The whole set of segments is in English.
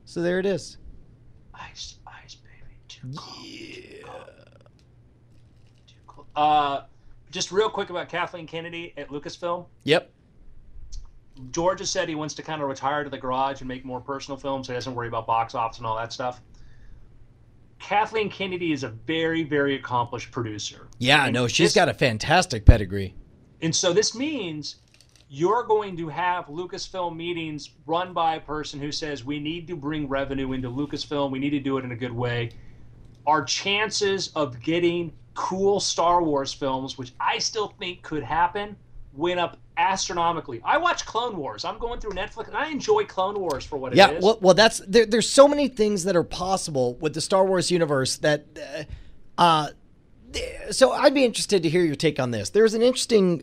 So there it is. Ice, baby. Too cold. Yeah. Too cold. Just real quick about Kathleen Kennedy at Lucasfilm. Yep. George has said he wants to kind of retire to the garage and make more personal films so he doesn't worry about box office and all that stuff. Kathleen Kennedy is a very, very accomplished producer. Yeah, no, she's got a fantastic pedigree. And so this means you're going to have Lucasfilm meetings run by a person who says, we need to bring revenue into Lucasfilm. We need to do it in a good way. Our chances of getting cool Star Wars films, which I still think could happen, went up astronomically. I watch Clone Wars. I'm going through Netflix, and I enjoy Clone Wars for what it is. Yeah, well, that's there's so many things that are possible with the Star Wars universe that. So I'd be interested to hear your take on this. There's an interesting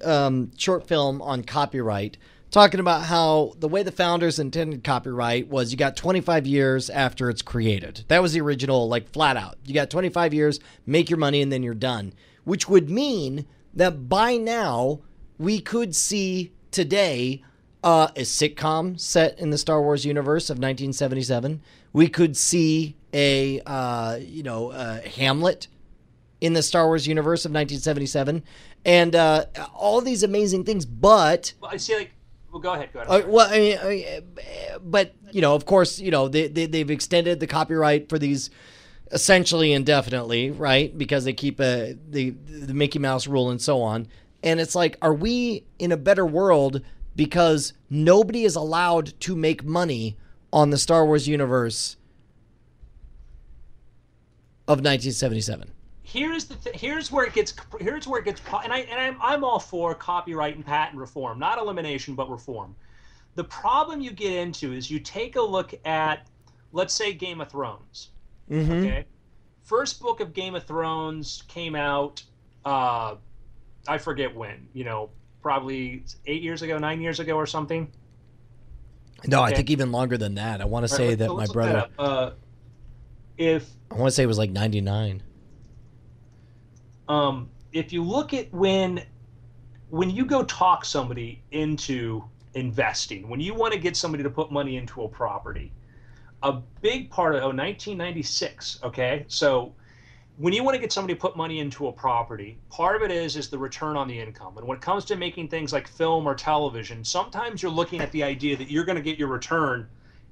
short film on copyright talking about how the way the founders intended copyright was you got 25 years after it's created. That was the original, like flat out. You got 25 years, make your money, and then you're done. Which would mean that by now we could see today a sitcom set in the Star Wars universe of 1977. We could see a Hamlet in the Star Wars universe of 1977, and all these amazing things. But I see, like, well, go ahead. But of course, they've extended the copyright for these essentially indefinitely, right? Because they keep the Mickey Mouse rule and so on. And it's like, are we in a better world because nobody is allowed to make money on the Star Wars universe of 1977? Here's where it gets, and I'm all for copyright and patent reform, not elimination, but reform. The problem you get into is you take a look at, let's say, Game of Thrones. Mm-hmm. Okay, first book of Game of Thrones came out. I forget when. Probably 8 years ago, 9 years ago, or something. No, okay. I think even longer than that. I want to say that my brother. I want to say it was like 99. If you look at when you go talk somebody into investing, when you want to get somebody to put money into a property, a big part of 1996. Okay, so when you want to get somebody to put money into a property, part of it is the return on the income. And when it comes to making things like film or television, sometimes you're looking at the idea that you're going to get your return.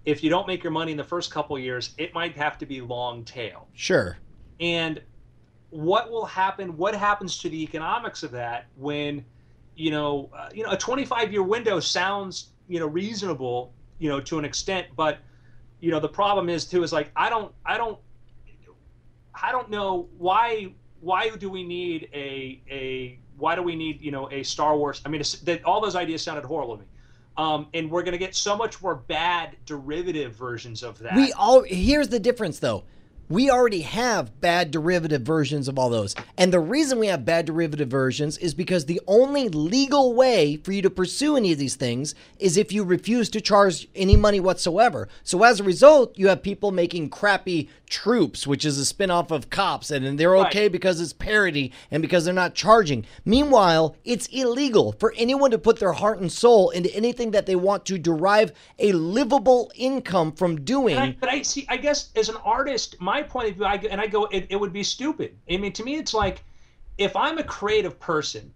If you don't make your money in the first couple of years, it might have to be long tail. Sure. And what will happen? What happens to the economics of that when, a 25-year window sounds, reasonable, to an extent, but, the problem is like I don't know why do we need a Star Wars? I mean, all those ideas sounded horrible to me. And we're going to get so much more bad derivative versions of that. Here's the difference, though. We already have bad derivative versions of all those. And the reason we have bad derivative versions is because the only legal way for you to pursue any of these things is if you refuse to charge any money whatsoever. So as a result, you have people making crappy Troops, which is a spinoff of Cops, and they're okay because it's parody and because they're not charging. Meanwhile, it's illegal for anyone to put their heart and soul into anything that they want to derive a livable income from doing. But I guess as an artist, my point of view, it would be stupid. I mean, to me, it's like, if I'm a creative person,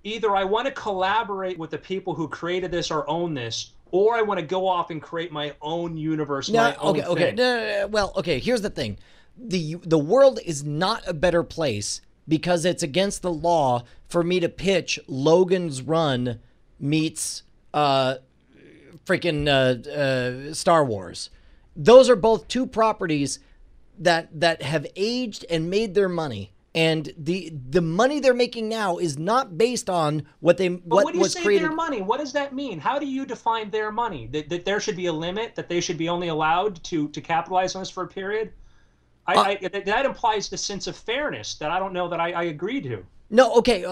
either I want to collaborate with the people who created this or own this, or I want to go off and create my own universe, my own thing. No. Well, okay, here's the thing. The world is not a better place because it's against the law for me to pitch Logan's Run meets freaking Star Wars. Those are both two properties that have aged and made their money. And the money they're making now is not based on what was created. When you say their money, what does that mean? How do you define their money? That there should be a limit, that they should be only allowed to capitalize on this for a period? That implies the sense of fairness that I don't know that I agree to. No, okay.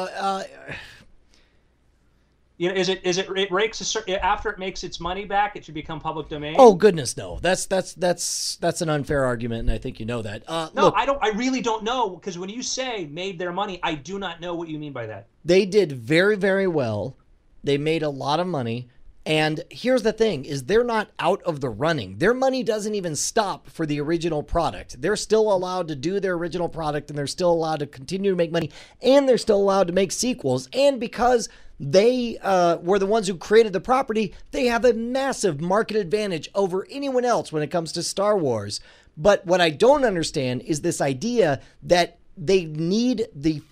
It rakes after it makes its money back, it should become public domain? Oh goodness, no. That's an unfair argument, and I think you know that. No, look, I really don't know, because when you say made their money, I do not know what you mean by that. They did very, very well. They made a lot of money. And here's the thing is they're not out of the running. Their money doesn't even stop for the original product. They're still allowed to do their original product, and they're still allowed to continue to make money, and they're still allowed to make sequels. And because they were the ones who created the property, they have a massive market advantage over anyone else when it comes to Star Wars. But what I don't understand is this idea that they need the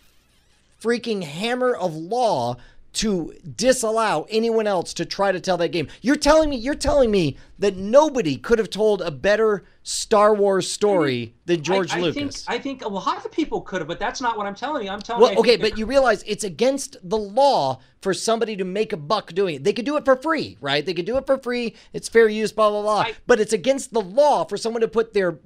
freaking hammer of law to disallow anyone else to try to tell that game. You're telling me that nobody could have told a better Star Wars story than George Lucas. I think a lot of people could have, but that's not what I'm telling you. I'm telling you. Okay, but you realize it's against the law for somebody to make a buck doing it. They could do it for free, right? They could do it for free. It's fair use, blah, blah, blah. But it's against the law for someone to put their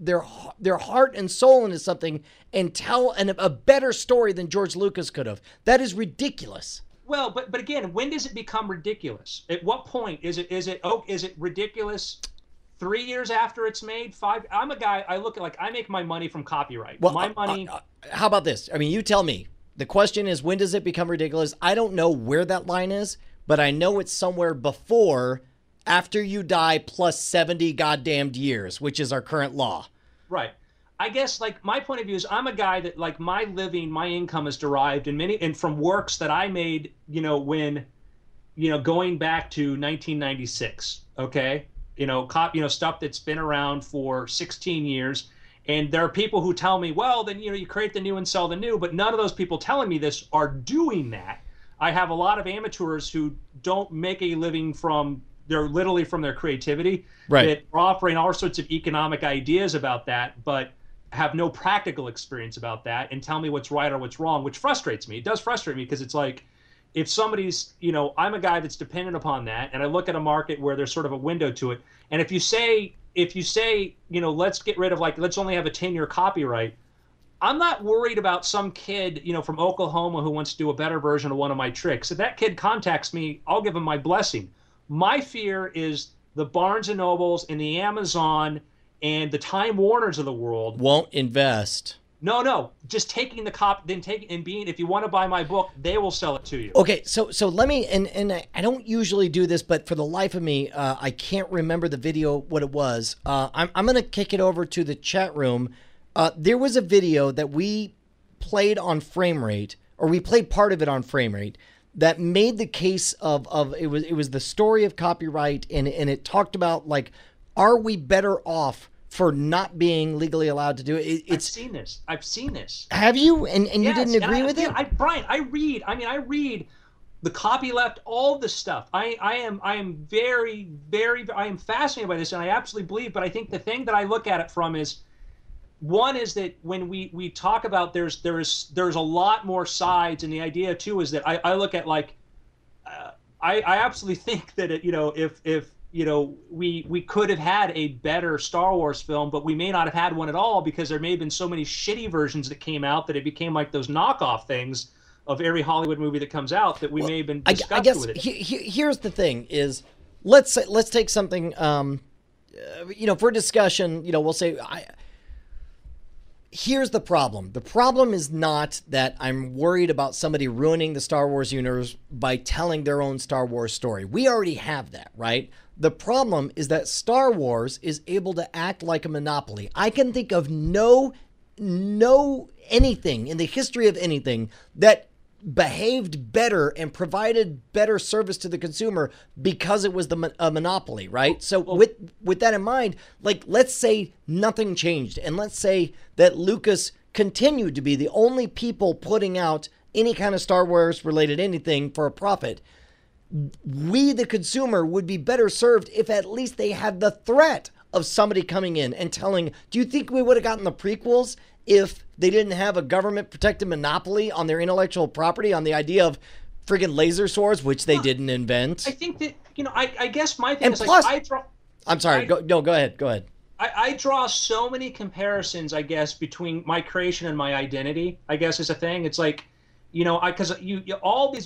heart and soul into something and tell a better story than George Lucas could have. That is ridiculous. Well, but again, when does it become ridiculous? At what point is it ridiculous? 3 years after it's made? 5? I'm a guy. I look at I make my money from copyright. Well, my money. How about this? I mean, you tell me. The question is, when does it become ridiculous? I don't know where that line is, but I know it's somewhere before, after you die, plus 70 goddamned years, which is our current law. Right. I guess my point of view is I'm a guy that my income is derived and from works that I made, when, going back to 1996. Okay. Stuff that's been around for 16 years. And there are people who tell me, well, then, you create the new and sell the new, but none of those people telling me this are doing that. I have a lot of amateurs who don't make a living they're literally from their creativity. Right. That are offering all sorts of economic ideas about that, but have no practical experience about that and tell me what's right or what's wrong, which frustrates me. It does frustrate me because it's if somebody's, I'm a guy that's dependent upon that, and I look at a market where there's sort of a window to it. And if you say, let's get rid of let's only have a 10-year copyright, I'm not worried about some kid, from Oklahoma who wants to do a better version of one of my tricks. If that kid contacts me, I'll give him my blessing. My fear is the Barnes and Nobles and the Amazon and the Time Warners of the world won't invest. No, just taking the if you want to buy my book, they will sell it to you. Okay, so let me, and I don't usually do this, but for the life of me, I can't remember the video, what it was. I'm going to kick it over to the chat room. There was a video that we played on frame rate, or we played part of it on frame rate, that made the case of it was the story of copyright, and it talked about are we better off for not being legally allowed to do it? I've seen this. Have you? And yes, you didn't agree with it? Brian, I read the copyleft, all this stuff. I am fascinated by this, and I absolutely believe, but I think the thing that I look at it from is, one is that when we talk about there's a lot more sides, and the idea too is that I look at I absolutely think that if we could have had a better Star Wars film, but we may not have had one at all because there may have been so many shitty versions that came out that it became like those knockoff things of every Hollywood movie that comes out that we may have been disgusted with it. Here's the thing is, let's take something, for discussion, we'll say, here's the problem. The problem is not that I'm worried about somebody ruining the Star Wars universe by telling their own Star Wars story. We already have that, right? The problem is that Star Wars is able to act like a monopoly. I can think of no anything in the history of anything that behaved better and provided better service to the consumer because it was a monopoly, right? So with that in mind, let's say nothing changed, and let's say that Lucas continued to be the only people putting out any kind of Star Wars related anything for a profit. We, the consumer, would be better served if at least they had the threat of somebody coming in and telling, do you think we would have gotten the prequels if they didn't have a government protected monopoly on their intellectual property, on the idea of friggin' laser swords, which they didn't invent? I think that, I guess my thing is plus, I'm sorry, go ahead. I draw so many comparisons, I guess, between my creation and my identity, I guess, is a thing. It's because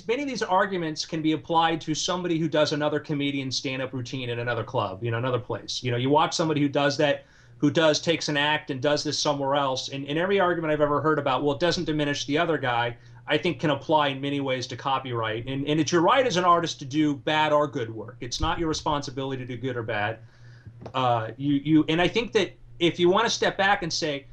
many of these arguments can be applied to somebody who does another comedian stand-up routine in another club, another place. You watch somebody who does that, takes an act and does this somewhere else. And in every argument I've ever heard about, well, it doesn't diminish the other guy, I think can apply in many ways to copyright. And it's your right as an artist to do bad or good work. It's not your responsibility to do good or bad. And I think that if you want to step back and say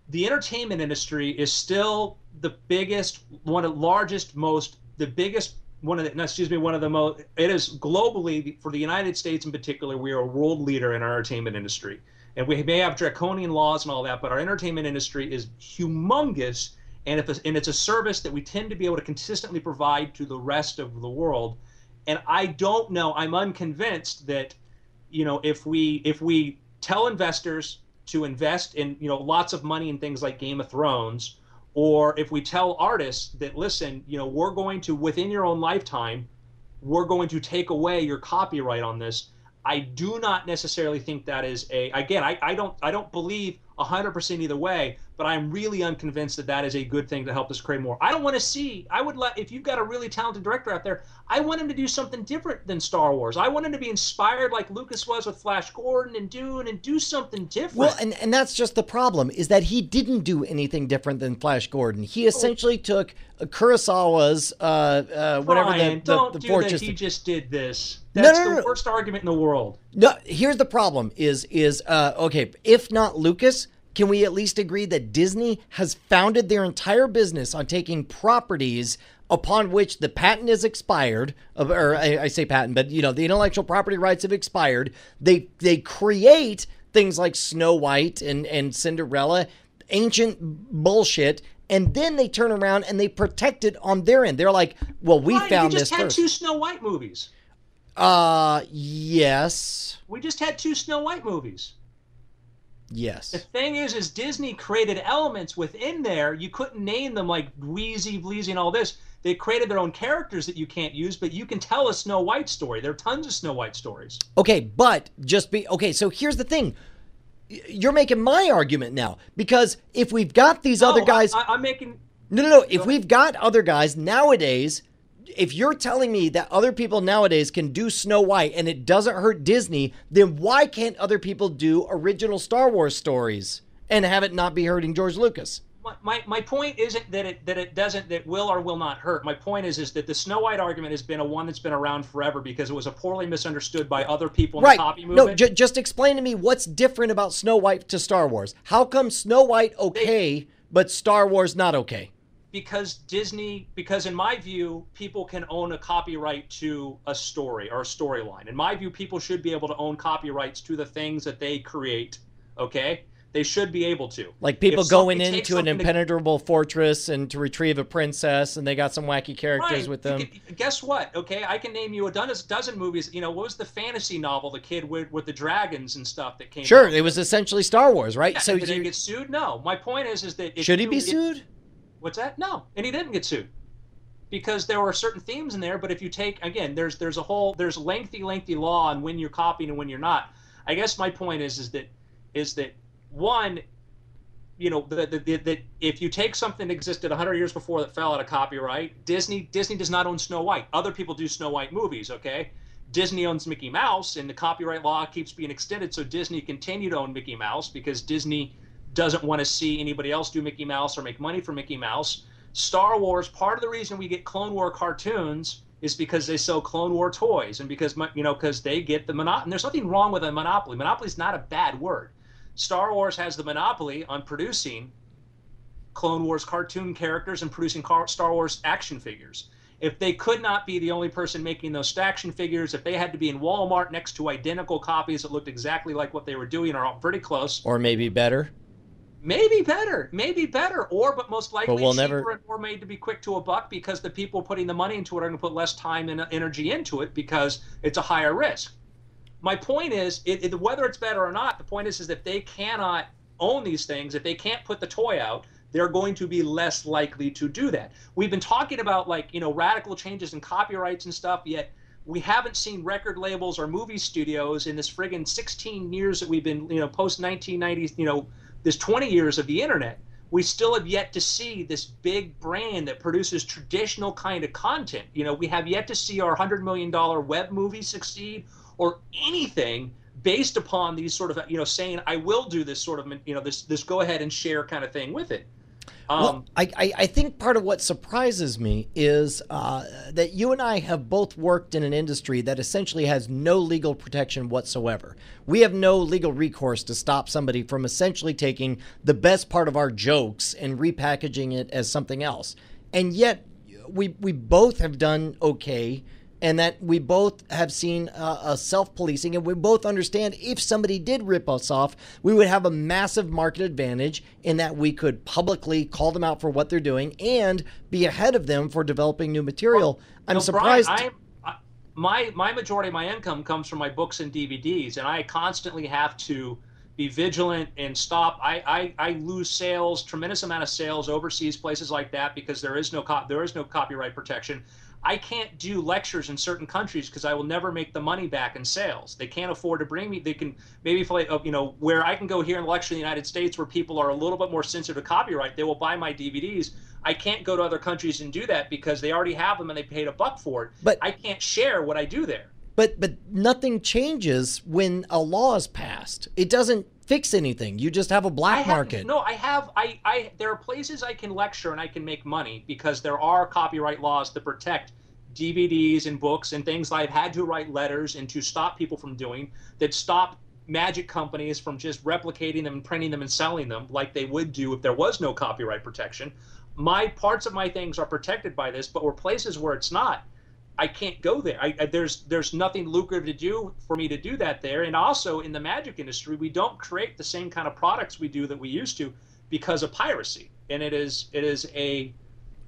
the entertainment industry is still the biggest, one of the largest, most, the biggest, one of the, no, excuse me, one of the most, it is globally, for the United States in particular, we are a world leader in our entertainment industry. And we may have draconian laws and all that, but our entertainment industry is humongous, and it's a service that we tend to be able to consistently provide to the rest of the world. And I don't know, I'm unconvinced that, if we tell investors to invest in, lots of money in things like Game of Thrones, or if we tell artists that, listen, we're going to, within your own lifetime, we're going to take away your copyright on this. I do not necessarily think that is I don't believe 100% either way, but I'm really unconvinced that that is a good thing to help us create more. I don't want to see, if you've got a really talented director out there, I want him to do something different than Star Wars. I want him to be inspired like Lucas was with Flash Gordon and Dune and do something different. Well, and that's just the problem, is that he didn't do anything different than Flash Gordon. He essentially took Kurosawa's, whatever don't the do Fortress. That he just did this. That's the worst argument in the world. No, here's the problem is okay, if not Lucas, can we at least agree that Disney has founded their entire business on taking properties upon which the patent is expired, or I say patent, but the intellectual property rights have expired. They create things like Snow White and Cinderella, ancient bullshit, and then they turn around and they protect it on their end. They're like, well, we found this first. We just had 2 Snow White movies. Yes. We just had 2 Snow White movies. Yes. The thing is Disney created elements within there. You couldn't name them like Wheezy, Bleezy, and all this. They created their own characters that you can't use, but you can tell a Snow White story. There are tons of Snow White stories. Okay, but so here's the thing. You're making my argument now, because if we've got these other guys... I'm making... No. If we've got other guys nowadays... If you're telling me that other people nowadays can do Snow White and it doesn't hurt Disney, then why can't other people do original Star Wars stories and have it not be hurting George Lucas? My point isn't that will or will not hurt. My point is that the Snow White argument has been one that's been around forever because it was a poorly misunderstood by other people in the copy movement. No, just explain to me what's different about Snow White to Star Wars. How come Snow White but Star Wars not okay? Because in my view, people can own a copyright to a story or a storyline. In my view, people should be able to own copyrights to the things that they create, okay? They should be able to. Like people going into an impenetrable fortress and to retrieve a princess, and they got some wacky characters with them. Guess what, okay? I can name you a dozen movies. What was the fantasy novel, the kid with the dragons and stuff that came out? Sure, it was essentially Star Wars, right? Yeah, so did he get sued? No. My point is that... Should he be sued? What's that? No, and he didn't get sued because there were certain themes in there. But if you take, again, there's lengthy law on when you're copying and when you're not. I guess my point is that one, that if you take something that existed 100 years before that fell out of copyright, Disney does not own Snow White. Other people do Snow White movies, okay? Disney owns Mickey Mouse, and the copyright law keeps being extended, so Disney continue to own Mickey Mouse because Disney doesn't want to see anybody else do Mickey Mouse or make money for Mickey Mouse. Star Wars, part of the reason we get Clone War cartoons is because they sell Clone War toys and because they get the monopoly. And there's nothing wrong with a monopoly. Monopoly is not a bad word. Star Wars has the monopoly on producing Clone Wars cartoon characters and producing Star Wars action figures. If they could not be the only person making those action figures, if they had to be in Walmart next to identical copies that looked exactly like what they were doing or pretty close. Or maybe better. Maybe better, but most likely we'll cheaper and more made to be quick to a buck because the people putting the money into it are going to put less time and energy into it because it's a higher risk. My point is, whether it's better or not, the point is that if they cannot own these things, if they can't put the toy out, they're going to be less likely to do that. We've been talking about radical changes in copyrights and stuff, yet we haven't seen record labels or movie studios in this friggin' 16 years that we've been, post 1990s, this 20 years of the internet, we still have yet to see this big brand that produces traditional kind of content. We have yet to see our $100 million web movie succeed or anything based upon these sort of, saying, I will do this sort of, this go ahead and share kind of thing with it. Well, I think part of what surprises me is that you and I have both worked in an industry that essentially has no legal protection whatsoever. We have no legal recourse to stop somebody from essentially taking the best part of our jokes and repackaging it as something else. And yet, we both have done okay, and that we both have seen a self-policing, and we both understand if somebody did rip us off, we would have a massive market advantage in that we could publicly call them out for what they're doing and be ahead of them for developing new material. I'm surprised. Brian, my majority of my income comes from my books and DVDs, and I constantly have to be vigilant and stop. I lose sales, tremendous amount of sales overseas, places like that, because there is no copyright protection. I can't do lectures in certain countries because I will never make the money back in sales. They can't afford to bring me. They can maybe, where I can go here and lecture in the United States where people are a little bit more sensitive to copyright, they will buy my DVDs. I can't go to other countries and do that because they already have them and they paid $1 for it. But I can't share what I do there. But nothing changes when a law is passed. It doesn't fix anything. You just have a black market. No, there are places I can lecture and I can make money because there are copyright laws that protect DVDs and books and things. I've had to write letters and to stop people from doing that, stop magic companies from just replicating them and printing them and selling them like they would do if there was no copyright protection. My parts of my things are protected by this, but where places where it's not, I can't go there. There's nothing lucrative to do for me to do that there. And also in the magic industry, we don't create the same kind of products we do that we used to because of piracy. And it is a,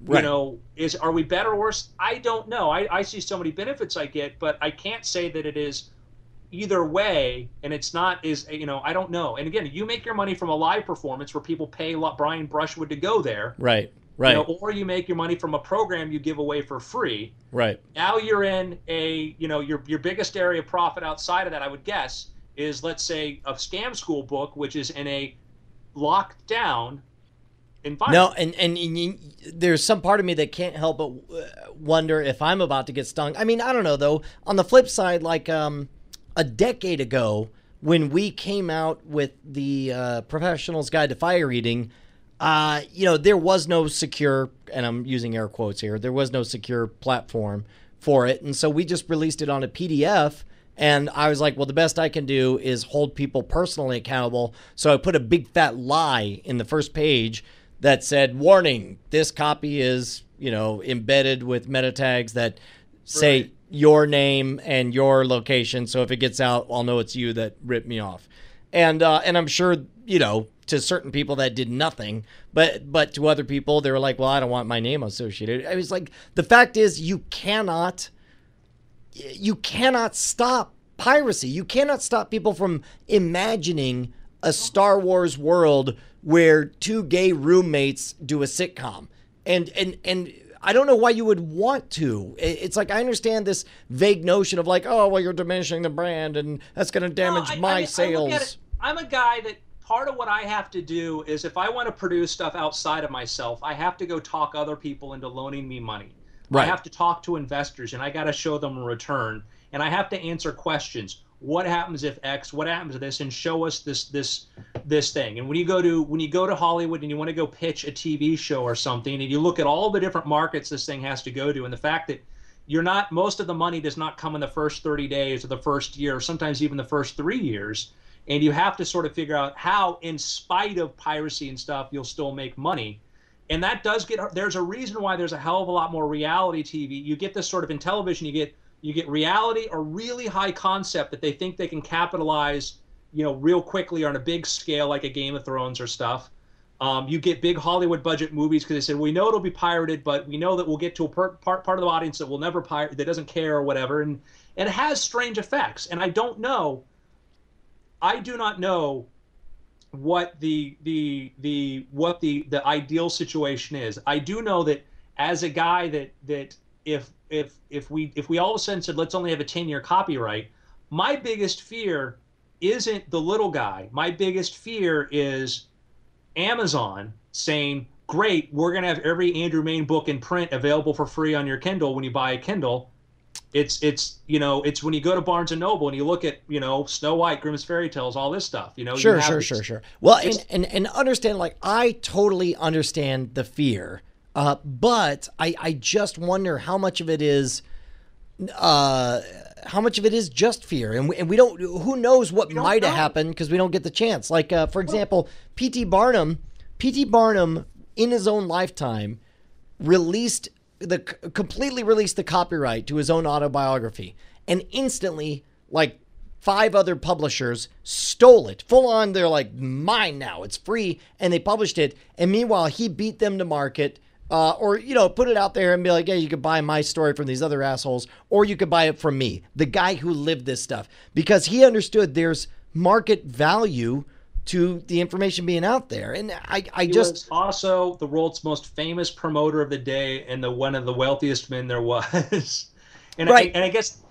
right. Are we better or worse? I don't know. I see so many benefits I get, but I can't say that it is either way. And it's not I don't know. And again, you make your money from a live performance where people pay Brian Brushwood to go there. Right. Right. Or you make your money from a program you give away for free. Right. Now you're in your biggest area of profit outside of that, I would guess, is, let's say, a scam school book, which is in a locked down environment. No, and there's some part of me that can't help but wonder if I'm about to get stung. I mean, I don't know, though. On the flip side, like a decade ago, when we came out with the Professional's Guide to Fire Eating, there was no secure, and I'm using air quotes here, there was no secure platform for it. And so we just released it on a PDF. And I was like, well, the best I can do is hold people personally accountable. So I put a big fat lie in the first page that said, warning, this copy is, embedded with meta tags that say right. your name and your location. So if it gets out, I'll know it's you that ripped me off. And I'm sure, to certain people that did nothing, but to other people, they were like, well, I don't want my name associated. I was like, the fact is you cannot stop piracy. You cannot stop people from imagining a Star Wars world where two gay roommates do a sitcom. And I don't know why you would want to. It's like, I understand this vague notion of like, oh, well, you're diminishing the brand and that's going to damage my sales. I'm a guy that part of what I have to do is, if I want to produce stuff outside of myself, I have to go talk other people into loaning me money. Right. I have to talk to investors and I got to show them a return, and I have to answer questions. What happens if X? What happens to this? And show us this thing. And when you go to Hollywood and you want to go pitch a TV show or something, and you look at all the different markets this thing has to go to, and the fact that most of the money does not come in the first 30 days or the first year, or sometimes even the first 3 years. And you have to sort of figure out how, in spite of piracy and stuff, you'll still make money. And that does there's a reason why there's a hell of a lot more reality TV. You get this sort of in television, you get reality or really high concept that they think they can capitalize, real quickly on a big scale, like a Game of Thrones or stuff. You get big Hollywood budget movies because they said, we know it'll be pirated, but we know that we'll get to a part of the audience that will never pirate, that doesn't care or whatever. And it has strange effects. And I do not know what the ideal situation is. I do know that as a guy that if we all of a sudden said, let's only have a 10-year copyright, my biggest fear isn't the little guy. My biggest fear is Amazon saying, great, we're going to have every Andrew Mayne book in print available for free on your Kindle when you buy a Kindle. It's when you go to Barnes and Noble and you look at Snow White, Grimm's Fairy Tales, all this stuff. You Sure, have sure. Well, and understand, like, I totally understand the fear, but I just wonder how much of it is just fear, and we don't. Who knows what might have happened because we don't get the chance. Like, for example, P.T. Barnum in his own lifetime completely released the copyright to his own autobiography, and instantly, like, 5 other publishers stole it full on. They're like, mine now, it's free, and they published it. And meanwhile, he beat them to market, or put it out there and be like, hey, you could buy my story from these other assholes, or you could buy it from me, the guy who lived this stuff, because he understood there's market value to the information being out there. And he was also the world's most famous promoter of the day and one of the wealthiest men there was. And right. I guess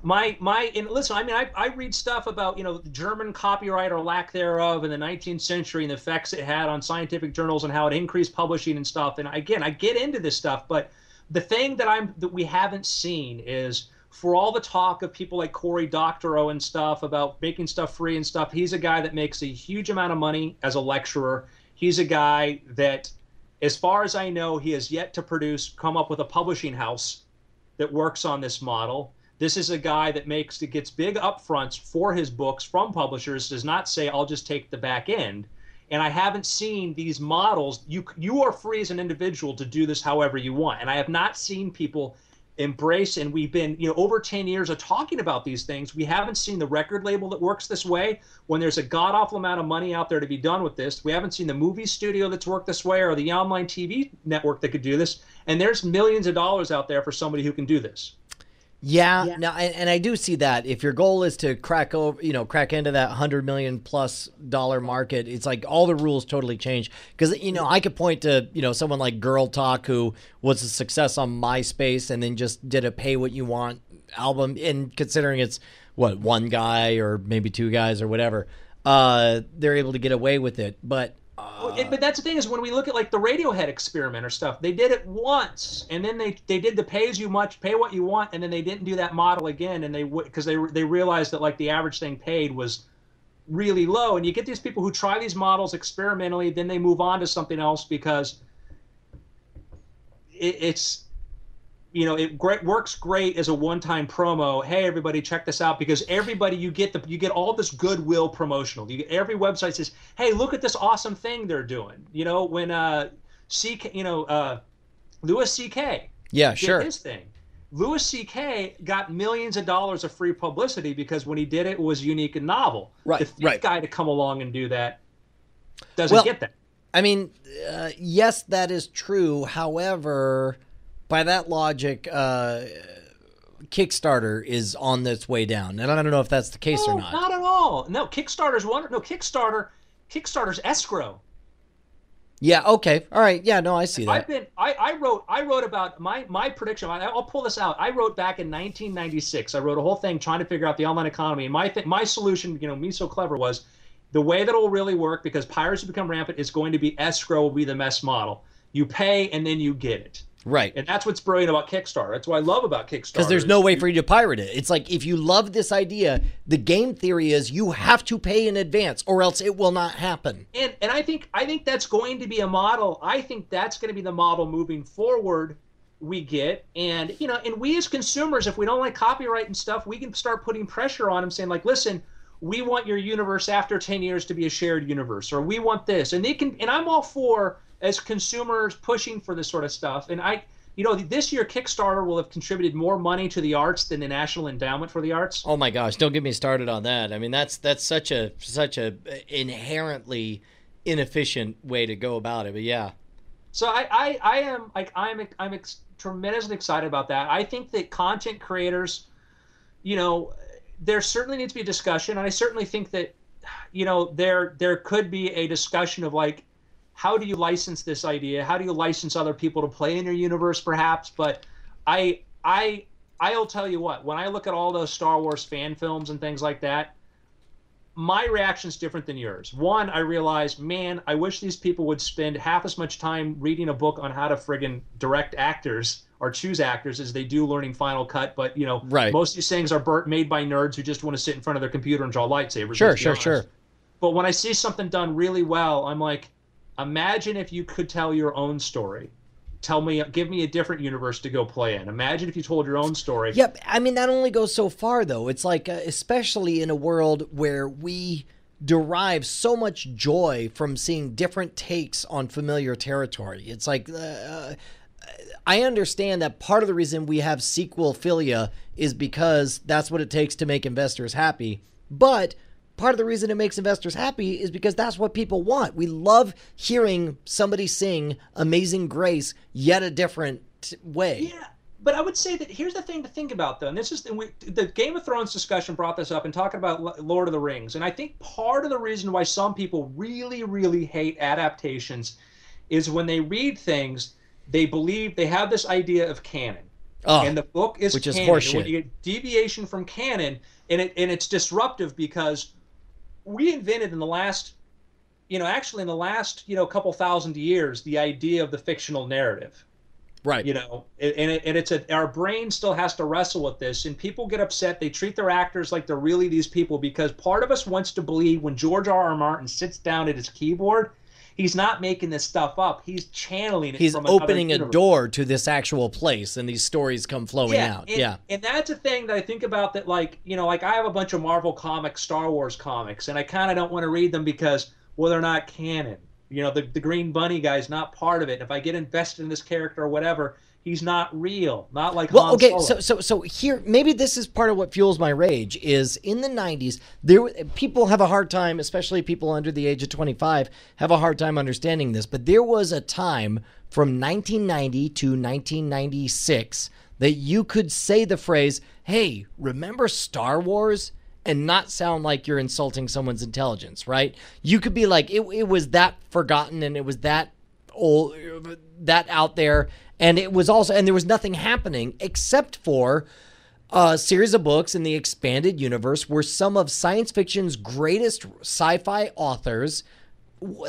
listen, I mean, I read stuff about German copyright or lack thereof in the 19th century and the effects it had on scientific journals and how it increased publishing and stuff. And again, I get into this stuff, but the thing that we haven't seen is, for all the talk of people like Cory Doctorow and stuff about making stuff free and stuff, he's a guy that makes a huge amount of money as a lecturer. He's a guy that, as far as I know, he has yet to come up with a publishing house that works on this model. This is a guy that gets big upfronts for his books from publishers, does not say, I'll just take the back end. And I haven't seen these models. You are free as an individual to do this however you want. And I have not seen people embrace, and we've been over 10 years of talking about these things. We haven't seen the record label that works this way when there's a god-awful amount of money out there to be done with this. We haven't seen the movie studio that's worked this way, or the online TV network that could do this. And there's millions of dollars out there for somebody who can do this. Yeah. No, and I do see that. If your goal is to crack into that $100 million plus market, it's like all the rules totally change. Because I could point to someone like Girl Talk, who was a success on MySpace and then just did a pay what you want album. And considering it's one guy or maybe 2 guys or whatever, they're able to get away with it. But that's the thing, is when we look at like the Radiohead experiment or stuff, they did it once, and then they did the pay what you want, and then they didn't do that model again, and because they realized that like the average thing paid was really low. And you get these people who try these models experimentally, then they move on to something else because it works great as a one-time promo. Hey, everybody, check this out, because everybody you get all this goodwill promotional. Every website says, hey, look at this awesome thing they're doing. When Louis C.K. did his thing. Louis C.K. got millions of dollars of free publicity because when he did it, it was unique and novel. Right. The guy to come along and do that doesn't get that. I mean, yes, that is true. However, by that logic, Kickstarter is on its way down, and I don't know if that's the case or not. Not at all. No, Kickstarter's Kickstarter's escrow. Yeah. Okay. All right. Yeah. No, I see that. I wrote about my prediction. I'll pull this out. I wrote back in 1996. I wrote a whole thing trying to figure out the online economy, and my solution, me so clever, was the way that will really work, because piracy become rampant, is going to be escrow will be the best model. You pay and then you get it. Right. And that's what's brilliant about Kickstarter. That's what I love about Kickstarter. Because there's no way for you to pirate it. It's like, if you love this idea, the game theory is you have to pay in advance or else it will not happen. And I think that's going to be a model. I think that's going to be the model moving forward we get. And, and we as consumers, if we don't like copyright and stuff, we can start putting pressure on them, saying like, listen, we want your universe after 10 years to be a shared universe, or we want this. And I'm all for, as consumers, pushing for this sort of stuff. And this year Kickstarter will have contributed more money to the arts than the National Endowment for the Arts. Oh my gosh, don't get me started on that. I mean, that's such a inherently inefficient way to go about it. But yeah. So I'm tremendously excited about that. I think that content creators, there certainly needs to be a discussion, and I certainly think that there could be a discussion of like, how do you license this idea? How do you license other people to play in your universe, perhaps? But I'll tell you what, when I look at all those Star Wars fan films and things like that, my reaction's different than yours. One, I realized, man, I wish these people would spend half as much time reading a book on how to friggin' direct actors or choose actors as they do learning Final Cut. But, you know, Right. most of these things are made by nerds who just want to sit in front of their computer and draw lightsabers. Sure. But when I see something done really well, I'm like, imagine if you could tell your own story. Give me a different universe to go play in. Imagine if you told your own story. Yep. I mean, that only goes so far, though. It's like, especially in a world where we derive so much joy from seeing different takes on familiar territory. It's like, I understand that part of the reason we have sequelphilia is because that's what it takes to make investors happy. But part of the reason it makes investors happy is because that's what people want. We love hearing somebody sing Amazing Grace yet a different way. Yeah, but I would say that here's the thing to think about, though, and this is the Game of Thrones discussion brought this up and talking about Lord of the Rings, and I think part of the reason why some people really, really hate adaptations is when they read things, they believe they have this idea of canon. And the book is which canon. Is horseshit. When you get deviation from canon, and it's disruptive because we invented in the last, couple thousand years, the idea of the fictional narrative. Right. Our brain still has to wrestle with this, and people get upset. They treat their actors like they're really these people because part of us wants to believe when George R.R. Martin sits down at his keyboard, he's not making this stuff up. He's channeling it. He's from another opening universe. a door to this actual place, and these stories come flowing out. And that's a thing that I think about. That I have a bunch of Marvel comics, Star Wars comics, and I kind of don't want to read them because, well, they're not canon. The Green Bunny guy's not part of it. If I get invested in this character or whatever, he's not real. Not like Han Solo. So here, maybe this is part of what fuels my rage. Is in the 90s, people have a hard time, especially people under the age of 25, have a hard time understanding this. But there was a time from 1990 to 1996 that you could say the phrase, "Hey, remember Star Wars?" and not sound like you're insulting someone's intelligence, right? You could be like, it was that forgotten and it was that old, that out there, and it was also, and there was nothing happening except for a series of books in the expanded universe where some of science fiction's greatest sci-fi authors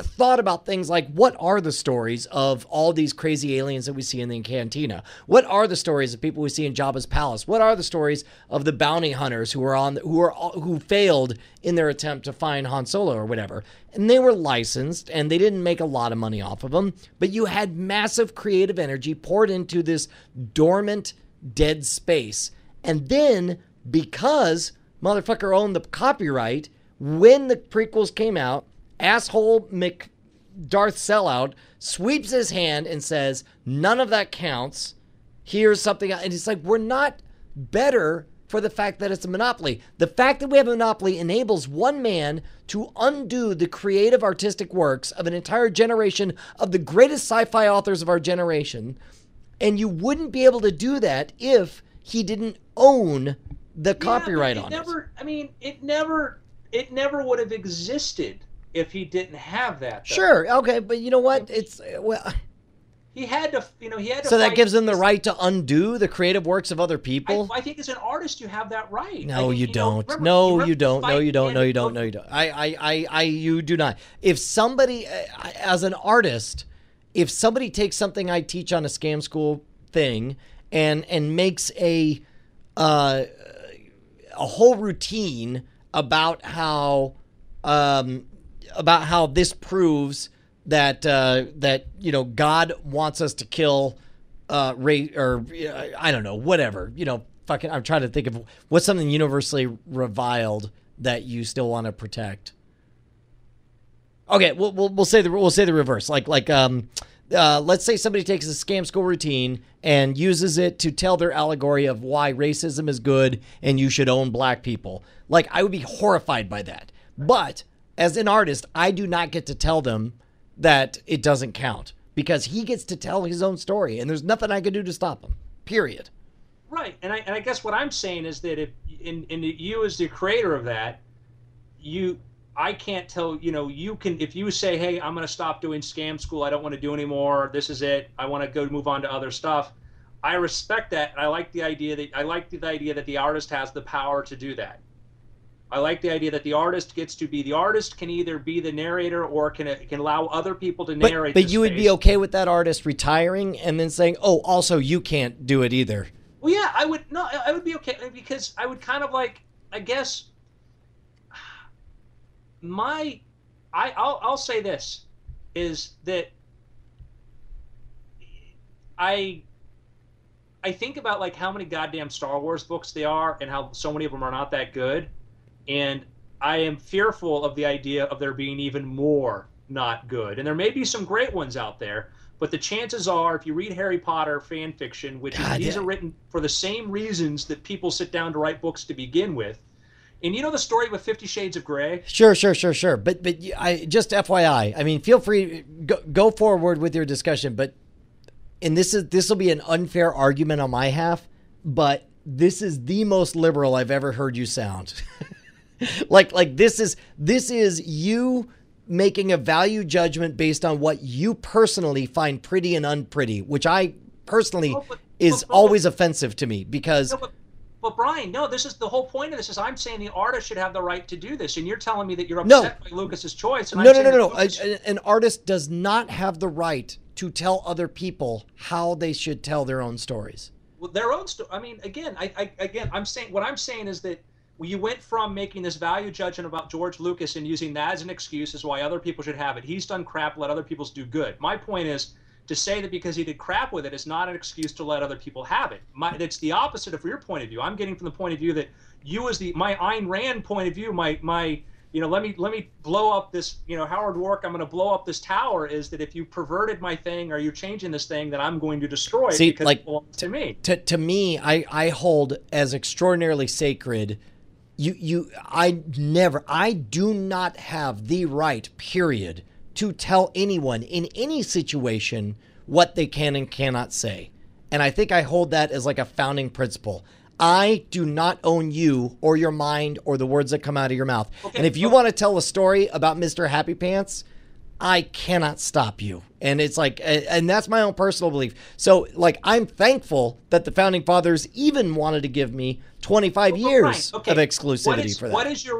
thought about things like, what are the stories of all these crazy aliens that we see in the cantina? What are the stories of people we see in Jabba's palace? What are the stories of the bounty hunters who failed in their attempt to find Han Solo or whatever? And they were licensed and they didn't make a lot of money off of them, but you had massive creative energy poured into this dormant, dead space. And then, because motherfucker owned the copyright, when the prequels came out, asshole Darth Sellout sweeps his hand and says, none of that counts. Here's something. And it's like, we're not better for the fact that it's a monopoly. The fact that we have a monopoly enables one man to undo the creative artistic works of an entire generation of the greatest sci-fi authors of our generation. And you wouldn't be able to do that if he didn't own the copyright on it. I mean, it never would have existed if he didn't have that, though. Sure, okay, but you know what? He had to. So that gives him the right to undo the creative works of other people. I think as an artist, you have that right. No, you don't. Remember, No, you don't. No, you don't. No, you don't. No, you don't. You do not. If somebody, as an artist, if somebody takes something I teach on a scam school thing and makes a whole routine about how this proves that God wants us to kill race, or I don't know, whatever, fucking, I'm trying to think of what's something universally reviled that you still want to protect. Okay, we'll say the reverse. Let's say somebody takes a scam school routine and uses it to tell their allegory of why racism is good and you should own black people. Like, I would be horrified by that. But as an artist, I do not get to tell them that it doesn't count because he gets to tell his own story and there's nothing I can do to stop him. Period. Right. And I guess what I'm saying is that if you as the creator of that, I can't tell, you can, if you say, hey, I'm going to stop doing scam school. I don't want to do anymore. This is it. I want to go move on to other stuff. I respect that. And I like the idea that the artist has the power to do that. I like the idea that the artist gets to be the artist, can either be the narrator or can allow other people to narrate. But you would be okay with that artist retiring and then saying, "Oh, also you can't do it either." Well, yeah, I would. No, I would be okay because I would kind of like. I guess I'll say this is that I think about like how many goddamn Star Wars books there are and how so many of them are not that good, and I am fearful of the idea of there being even more not good. And there may be some great ones out there, but the chances are, if you read Harry Potter fan fiction, which these are written for the same reasons that people sit down to write books to begin with. And you know the story with 50 Shades of Grey? Sure. But I just FYI, I mean, feel free, go forward with your discussion, but, and this will be an unfair argument on my half, but this is the most liberal I've ever heard you sound. like this is you making a value judgment based on what you personally find pretty and unpretty, which I personally is always offensive to me because... But Brian, no, this is the whole point of this is I'm saying the artist should have the right to do this. And you're telling me that you're upset by Lucas's choice. And no. An artist does not have the right to tell other people how they should tell their own stories. Well, their own story. I mean, again, I'm saying what I'm saying is that you went from making this value judgment about George Lucas and using that as an excuse as why other people should have it. He's done crap, let other people do good. My point is to say that because he did crap with it is not an excuse to let other people have it. It's the opposite of your point of view. I'm getting from the point of view that you as my Ayn Rand point of view, my let me blow up this, Howard Rourke, I'm going to blow up this tower, is that if you perverted my thing or you're changing this thing, then I'm going to destroy it because it belongs to me. To me, I hold as extraordinarily sacred. I do not have the right, period, to tell anyone in any situation what they can and cannot say. And I think I hold that as like a founding principle. I do not own you or your mind or the words that come out of your mouth. Okay, and if you want to tell a story about Mr. Happy Pants, I cannot stop you. And it's like, and that's my own personal belief. So like, I'm thankful that the founding fathers even wanted to give me 25 years of exclusivity for that. What is your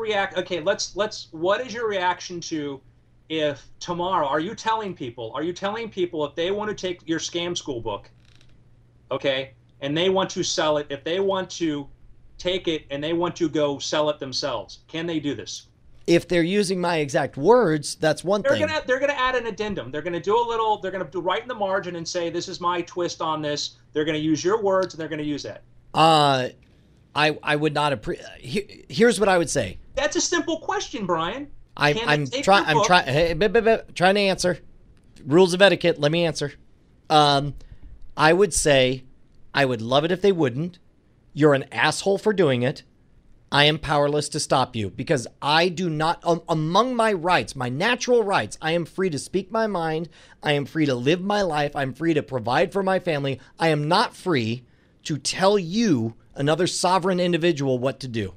what is your reaction to if tomorrow, are you telling people if they want to take your scam school book, okay, and they want to sell it, if they want to take it and they want to go sell it themselves, can they do this? If they're using my exact words, that's one thing. They're gonna add an addendum. They're gonna they're gonna do right in the margin and say, this is my twist on this. They're gonna use your words and they're gonna use that. I would not here's what I would say. That's a simple question, Brian. I'm trying to answer. Rules of etiquette, let me answer. I would say I would love it if they wouldn't. You're an asshole for doing it. I am powerless to stop you because I do not, among my rights, my natural rights, I am free to speak my mind. I am free to live my life. I'm free to provide for my family. I am not free to tell you, another sovereign individual, what to do.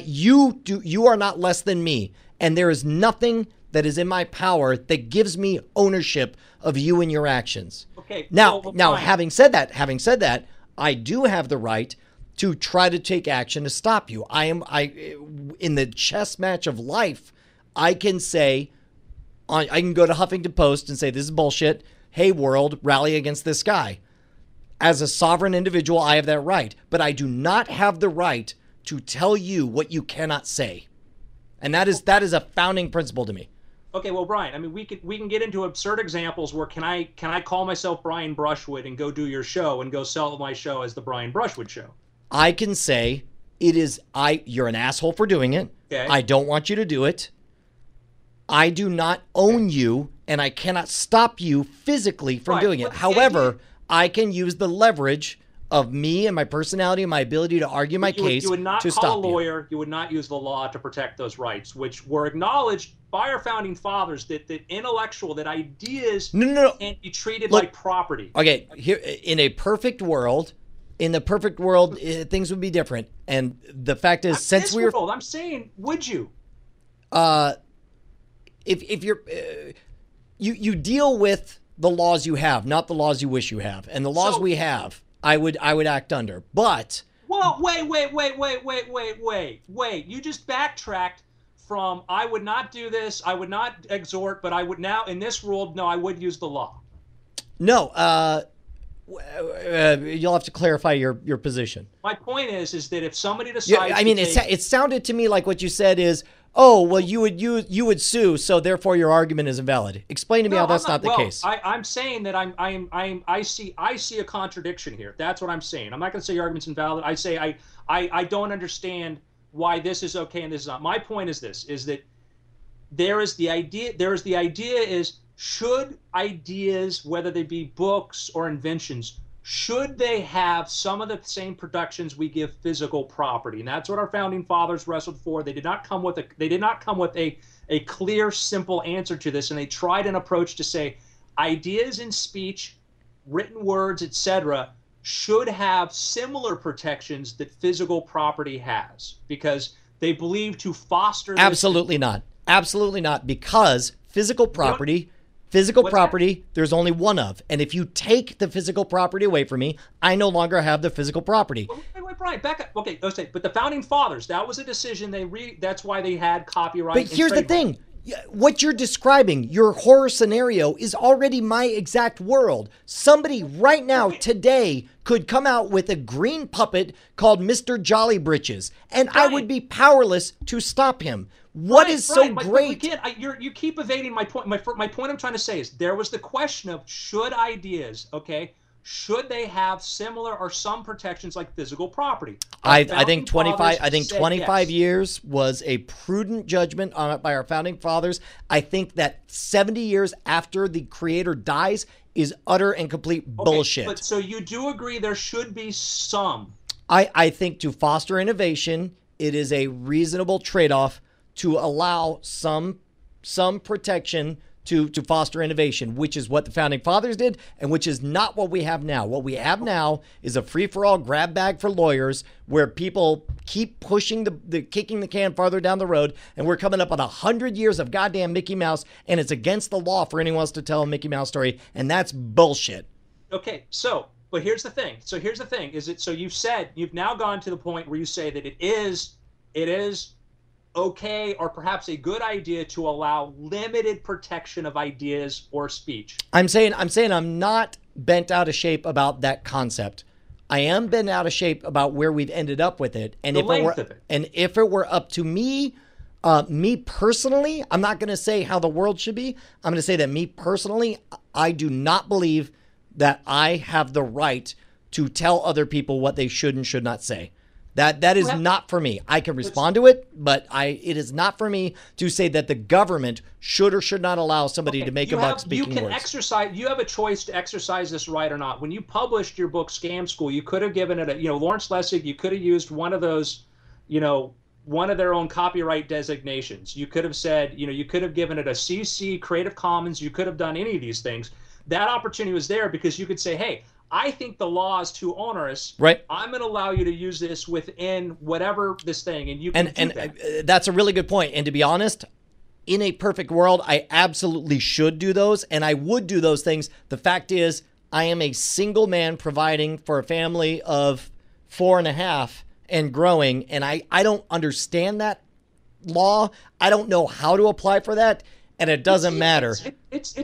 You are not less than me. And there is nothing that is in my power that gives me ownership of you and your actions. Okay. Now, having said that, I do have the right to try to take action to stop you. In the chess match of life, I can say, I can go to Huffington Post and say, this is bullshit. Hey, world, rally against this guy. As a sovereign individual, I have that right. But I do not have the right to tell you what you cannot say. And that is a founding principle to me. Okay, well, Brian, I mean, we can get into absurd examples where can I call myself Brian Brushwood and go do your show and go sell my show as the Brian Brushwood Show? I can say you're an asshole for doing it. Okay. I don't want you to do it. I do not own you, and I cannot stop you physically from doing it. However, I can use the leverage of me and my personality and my ability to argue my case to stop you. You would not call a lawyer. You would not use the law to protect those rights, which were acknowledged by our founding fathers, that ideas can't be treated like property. Okay, here in the perfect world, things would be different. And the fact is, I'm saying, would you? If you're, you deal with the laws you have, not the laws you wish you have, and the laws we have, I would act under. But on. Wait. You just backtracked from I would not do this, I would not exhort, but I would now, in this world, no, I would use the law. No, you'll have to clarify your position. My point is that if somebody decides it sounded to me like what you said is, oh, well, you would sue, so therefore your argument is invalid. Explain to me how that's not the case. I'm saying that I see a contradiction here. That's what I'm saying. I'm not going to say your argument's invalid. I say I don't understand why this is okay and this is not. My point is this: is that there is the idea is should ideas, whether they be books or inventions, should they have some of the same protections we give physical property? And that's what our founding fathers wrestled for. They did not come with a clear, simple answer to this, and they tried an approach to say ideas in speech, written words, etc., should have similar protections that physical property has, because they believe to foster this. Absolutely not, because physical property. There's only one of. And if you take the physical property away from me, I no longer have the physical property. Wait, Brian, back up. Okay, let's say, but the founding fathers, that was a decision that's why they had copyright. But here's the thing. What you're describing, your horror scenario, is already my exact world. Somebody right now, today, could come out with a green puppet called Mr. Jolly Britches, and I would be powerless to stop him. What is so great? You keep evading my point. My point I'm trying to say is there was the question of should ideas, okay, should they have similar or some protections like physical property? I think 25 years was a prudent judgment by our founding fathers. I think that 70 years after the creator dies is utter and complete bullshit. But so you do agree there should be some? I think to foster innovation, it is a reasonable trade-off to allow some protection to foster innovation, which is what the founding fathers did, and which is not what we have now. What we have now is a free-for-all grab bag for lawyers, where people keep pushing kicking the can farther down the road, and we're coming up on 100 years of goddamn Mickey Mouse, and it's against the law for anyone else to tell a Mickey Mouse story, and that's bullshit. Okay, but here's the thing. You've now gone to the point where you say that it is okay, or perhaps a good idea, to allow limited protection of ideas or speech. I'm saying I'm not bent out of shape about that concept. I am bent out of shape about where we've ended up with it, and if it were up to me, me personally, I'm not going to say how the world should be. I'm going to say that me personally, I do not believe that I have the right to tell other people what they should and should not say. That is not for me. I can respond to it, but it is not for me to say that the government should or should not allow somebody to make a buck speaking words. You have a choice to exercise this right or not. When you published your book Scam School, you could have given it Lawrence Lessig, you could have used one of those, one of their own copyright designations. You could have said, you could have given it a CC, Creative Commons. You could have done any of these things. That opportunity was there because you could say, hey, I think the law is too onerous. Right. I'm going to allow you to use this within whatever this thing, and you can do that. That's a really good point. And to be honest, in a perfect world, I absolutely should do those, and I would do those things. The fact is, I am a single man providing for a family of 4.5 and growing, and I don't understand that law. I don't know how to apply for that. And it doesn't matter. It's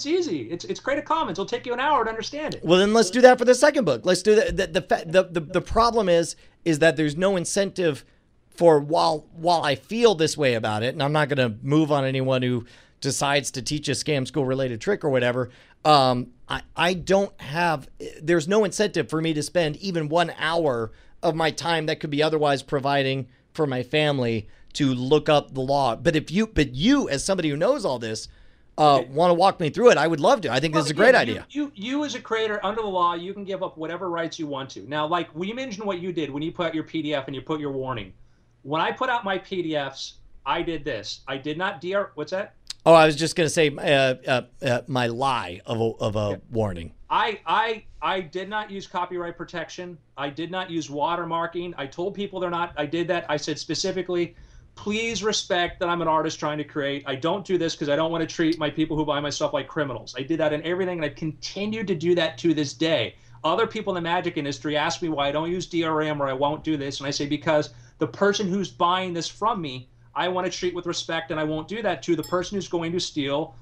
easy. It's Creative Commons. It'll take you an hour to understand it. Well, then let's do that for the second book. Let's do that. The problem is that there's no incentive for while I feel this way about it, and I'm not going to move on anyone who decides to teach a scam school related trick or whatever. I don't have. There's no incentive for me to spend even 1 hour of my time that could be otherwise providing for my family to look up the law. But you as somebody who knows all this, want to walk me through it, I would love to. I think this is a great idea. You as a creator, under the law, you can give up whatever rights you want to. Now, like we mentioned what you did when you put out your PDF and you put your warning. When I put out my PDFs, I did this. I did not what's that? Oh, I was just going to say my lie of a warning. I did not use copyright protection. I did not use watermarking. I told people I did that. I said specifically, please respect that I'm an artist trying to create. I don't do this because I don't want to treat my people who buy my stuff like criminals. I did that in everything, and I've continued to do that to this day. Other people in the magic industry ask me why I don't use DRM or I won't do this, and I say because the person who's buying this from me, I want to treat with respect, and I won't do that to the person who's going to steal.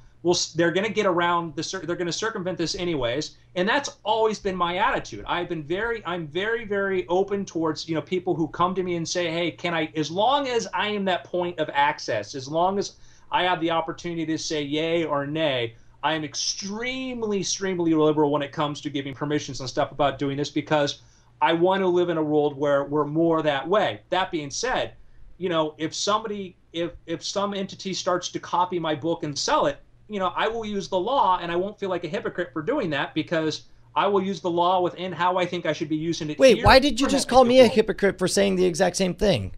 They're going to get around they're going to circumvent this anyways, and that's always been my attitude. I'm very, very open towards people who come to me and say, hey, can I, as long as I am that point of access, as long as I have the opportunity to say yay or nay, I am extremely, extremely liberal when it comes to giving permissions and stuff about doing this, because I want to live in a world where we're more that way. That being said, if some entity starts to copy my book and sell it, I will use the law, and I won't feel like a hypocrite for doing that, because I will use the law within how I think I should be using it. Wait, why did you just call me a hypocrite for saying the exact same thing?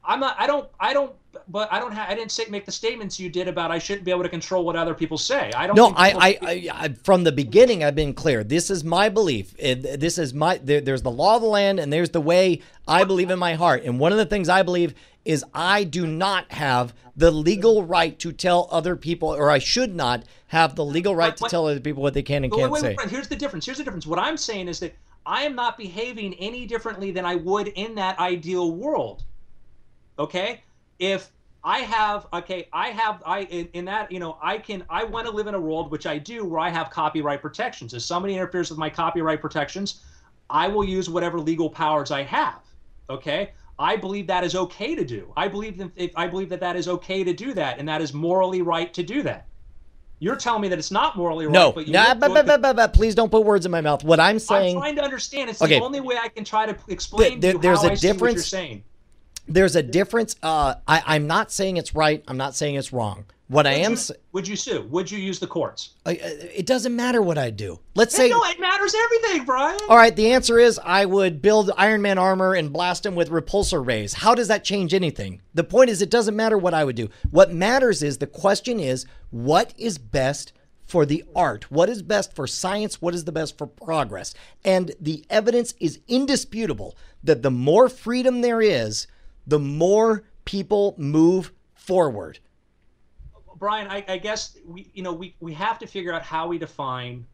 I'm not. I don't. But I didn't make the statements you did about I shouldn't be able to control what other people say. I don't. No, I from the beginning I've been clear. This is my belief. This is there's the law of the land, and there's the way I believe in my heart. And one of the things I believe is I do not have the legal right to tell other people, or I should not have the legal right to tell other people what they can and can't say. Here's the difference. What I'm saying is that I am not behaving any differently than I would in that ideal world. Okay? If I want to live in a world, which I do, where I have copyright protections. If somebody interferes with my copyright protections, I will use whatever legal powers I have. Okay? I believe that is okay to do. I believe that is okay to do that, and that is morally right to do that. You're telling me that it's not morally right. But please don't put words in my mouth. What I'm saying, I'm trying to understand. It's the only way I can try to explain to you how I see what you're saying. There's a difference. I'm not saying it's right. I'm not saying it's wrong. Would you sue? Would you use the courts? It doesn't matter what I do. Let's say it matters everything, Brian. All right. The answer is I would build Iron Man armor and blast him with repulsor rays. How does that change anything? The point is, it doesn't matter what I would do. What matters is, the question is, what is best for the art? What is best for science? What is the best for progress? And the evidence is indisputable that the more freedom there is, the more people move forward. Brian, I guess we have to figure out how we define,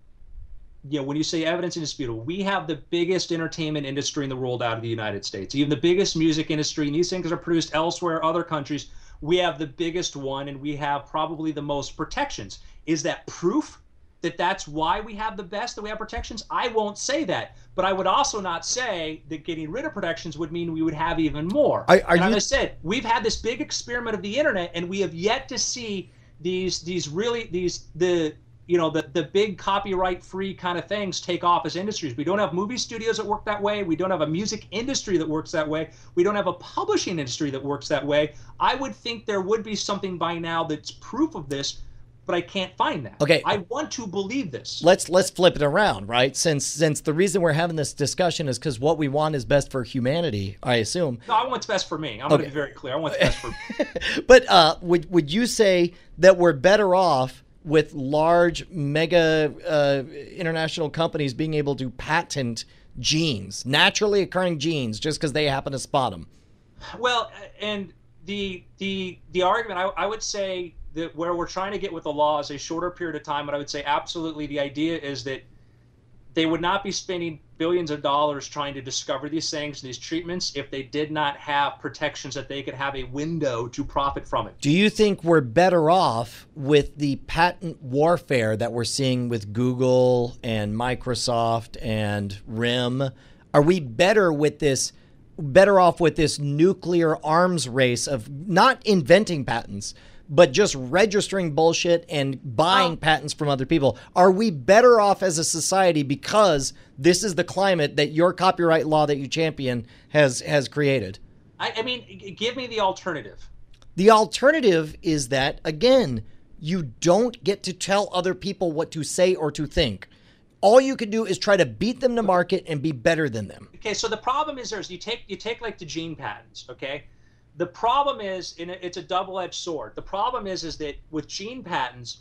when you say evidence indisputable, we have the biggest entertainment industry in the world out of the United States. Even the biggest music industry, and these things are produced elsewhere, other countries. We have the biggest one, and we have probably the most protections. Is that proof that that's why we have the best, that we have protections? I won't say that, but I would also not say that getting rid of protections would mean we would have even more. As I said, we've had this big experiment of the internet, and we have yet to see the big copyright free kind of things take off as industries. We don't have movie studios that work that way. We don't have a music industry that works that way. We don't have a publishing industry that works that way. I would think there would be something by now that's proof of this, but I can't find that. Okay. I want to believe this. Let's flip it around, right? Since the reason we're having this discussion is because what we want is best for humanity, I assume. No, I want what's best for me. I'm going to be very clear. I want what's best for me. But would you say that we're better off with large mega international companies being able to patent genes, naturally occurring genes, just because they happen to spot them? Well, and the argument, I would say that where we're trying to get with the law is a shorter period of time, but I would say absolutely the idea is that they would not be spending billions of dollars trying to discover these things, these treatments, if they did not have protections that they could have a window to profit from it. Do you think we're better off with the patent warfare that we're seeing with Google and Microsoft and RIM? Are we better off with this nuclear arms race of not inventing patents, but just registering bullshit and buying patents from other people? Are we better off as a society because this is the climate that your copyright law that you champion has created? I mean, give me the alternative. The alternative is that, again, you don't get to tell other people what to say or to think. All you can do is try to beat them to market and be better than them. Okay, so the problem is you take like the gene patents, okay? The problem is, and it's a double-edged sword. The problem is that with gene patents,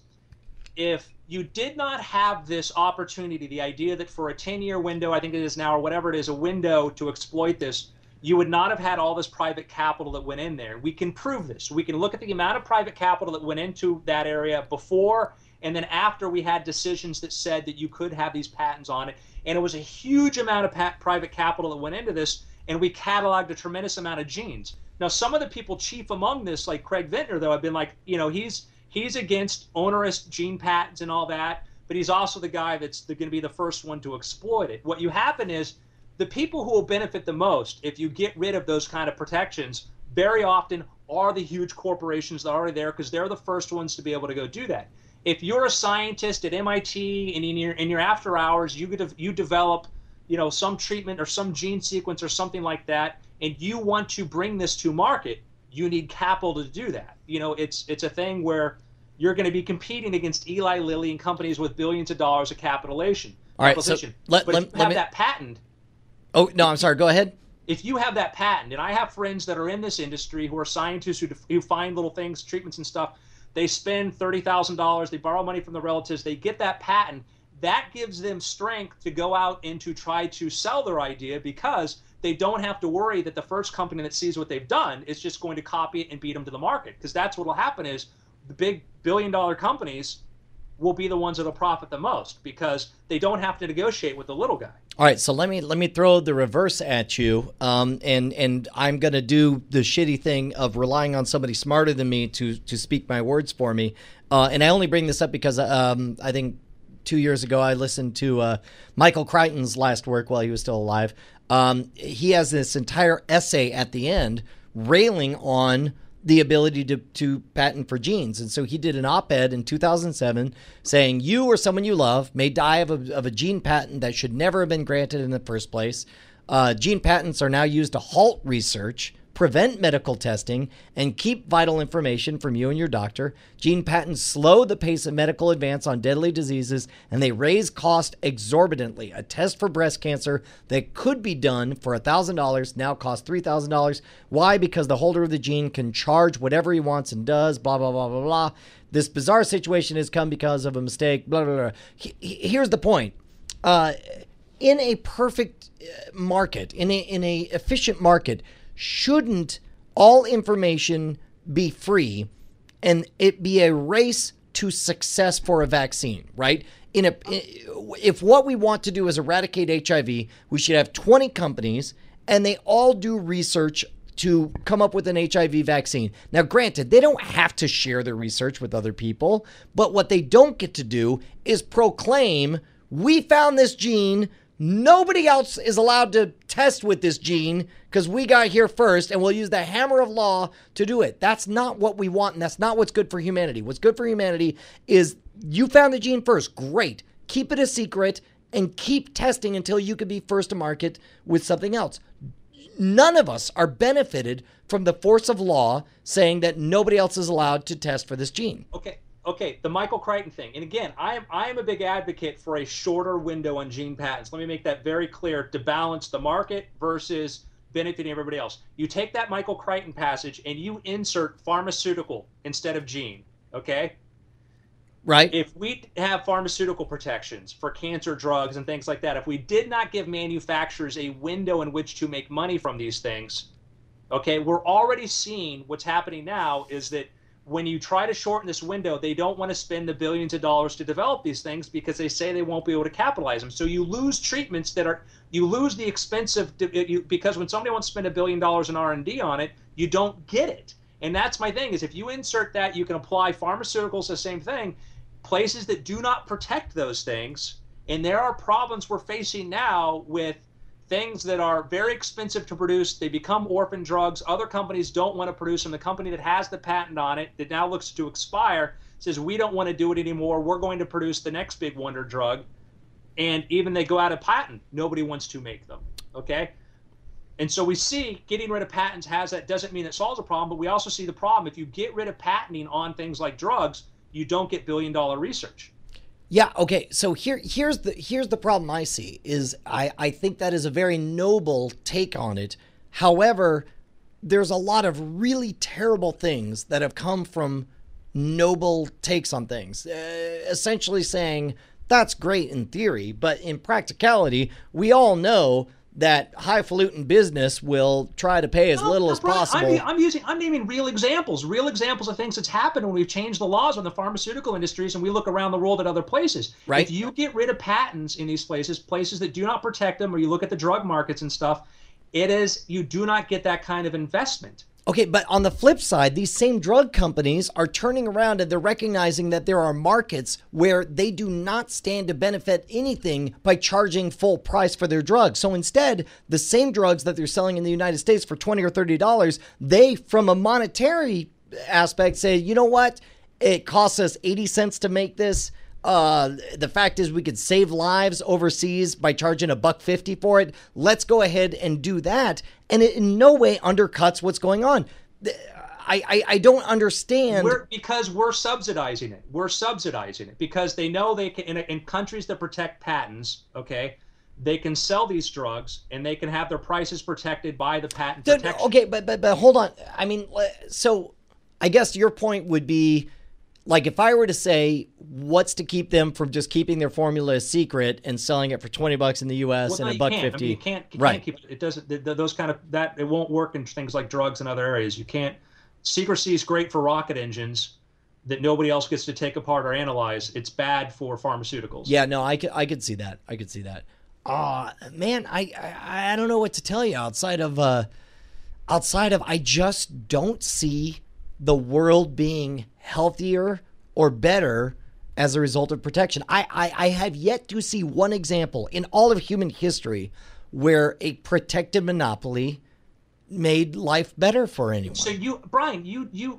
if you did not have this opportunity, the idea that for a 10-year window, I think it is now, or whatever it is, a window to exploit this, you would not have had all this private capital that went in there. We can prove this. We can look at the amount of private capital that went into that area before And then after, we had decisions that said that you could have these patents on it. And it was a huge amount of private capital that went into this, and we cataloged a tremendous amount of genes. Now, some of the people chief among this, like Craig Vintner, though, have been like, he's against onerous gene patents and all that, but he's also the guy that's going to be the first one to exploit it. What you happen is the people who will benefit the most if you get rid of those kind of protections very often are the huge corporations that are already there, because they're the first ones to be able to go do that. If you're a scientist at MIT and in your after hours you develop some treatment or some gene sequence or something like that, and you want to bring this to market, you need capital to do that. It's a thing where you're going to be competing against Eli Lilly and companies with billions of dollars of capitalization. All right, so if you have that patent. Oh no, I'm sorry. Go ahead. If you have that patent, and I have friends that are in this industry who are scientists who find little things, treatments and stuff, they spend $30,000, they borrow money from the relatives, they get that patent, that gives them strength to go out and to try to sell their idea, because they don't have to worry that the first company that sees what they've done is just going to copy it and beat them to the market. Because that's what will happen is the big billion-dollar companies will be the ones that will profit the most, because they don't have to negotiate with the little guy. All right, so let me throw the reverse at you, and I'm going to do the shitty thing of relying on somebody smarter than me to speak my words for me. And I only bring this up because I think 2 years ago I listened to Michael Crichton's last work while he was still alive. He has this entire essay at the end railing on the ability to patent for genes. And so he did an op-ed in 2007 saying you or someone you love may die of a gene patent that should never have been granted in the first place. Gene patents are now used to halt research, prevent medical testing, and keep vital information from you and your doctor. Gene patents slow the pace of medical advance on deadly diseases, and they raise cost exorbitantly. A test for breast cancer that could be done for $1,000 now costs $3,000. Why? Because the holder of the gene can charge whatever he wants and does, blah, blah, blah, blah, blah. This bizarre situation has come because of a mistake, blah, blah, blah. Here's the point. In a perfect market, in a efficient market, shouldn't all information be free and it be a race to success for a vaccine, right? If what we want to do is eradicate HIV, we should have 20 companies and they all do research to come up with an HIV vaccine. Now, granted, they don't have to share their research with other people, but what they don't get to do is proclaim, we found this gene, nobody else is allowed to test with this gene because we got here first, and we'll use the hammer of law to do it. That's not what we want, and that's not what's good for humanity. What's good for humanity is you found the gene first. Great. Keep it a secret and keep testing until you can be first to market with something else. None of us are benefited from the force of law saying that nobody else is allowed to test for this gene. Okay, the Michael Crichton thing. And again, I am a big advocate for a shorter window on gene patents. Let me make that very clear, to balance the market versus benefiting everybody else. You take that Michael Crichton passage and you insert pharmaceutical instead of gene, okay? Right. If we have pharmaceutical protections for cancer drugs and things like that, if we did not give manufacturers a window in which to make money from these things, okay, we're already seeing what's happening now is that when you try to shorten this window, they don't want to spend the billions of dollars to develop these things because they say they won't be able to capitalize them. So you lose treatments you lose the expensive, because when somebody wants to spend $1 billion in R&D on it, you don't get it. And that's my thing, is if you insert that, you can apply pharmaceuticals, the same thing, places that do not protect those things. And there are problems we're facing now with things that are very expensive to produce. They become orphan drugs. Other companies don't want to produce them. The company that has the patent on it that now looks to expire says, we don't want to do it anymore. We're going to produce the next big wonder drug. And even they go out of patent, nobody wants to make them. Okay? And so we see getting rid of patents doesn't mean it solves a problem, but we also see the problem. If you get rid of patenting on things like drugs, you don't get billion-dollar research. Yeah, okay. So here's the problem I see is I think that is a very noble take on it. However, there's a lot of really terrible things that have come from noble takes on things. Essentially saying that's great in theory, but in practicality, we all know that highfalutin business will try to pay as little as possible. I'm naming real examples of things that's happened when we've changed the laws on the pharmaceutical industries, and we look around the world at other places. Right. If you get rid of patents in these places that do not protect them, or you look at the drug markets and stuff, you do not get that kind of investment. Okay, but on the flip side, these same drug companies are turning around and they're recognizing that there are markets where they do not stand to benefit anything by charging full price for their drugs. So instead, the same drugs that they're selling in the United States for $20 or $30, they, from a monetary aspect, say, you know what? It costs us 80 cents to make this. The fact is we could save lives overseas by charging $1.50 for it. Let's go ahead and do that. And it in no way undercuts what's going on. I don't understand. Because we're subsidizing it. We're subsidizing it because they know they can, in countries that protect patents, okay, they can sell these drugs and they can have their prices protected by the patent protection. Okay, but hold on. I mean, so I guess your point would be, like, if I were to say what's to keep them from just keeping their formula a secret and selling it for $20 in the U.S. and $1.50. I mean, you can't keep it. It doesn't. Those kind of that it won't work in things like drugs and other areas. You can't. Secrecy is great for rocket engines that nobody else gets to take apart or analyze. It's bad for pharmaceuticals. Yeah, no, I could see that. I could see that. Man, I don't know what to tell you outside of I just don't see the world being healthier or better as a result of protection. I have yet to see one example in all of human history where a protected monopoly made life better for anyone. So Brian,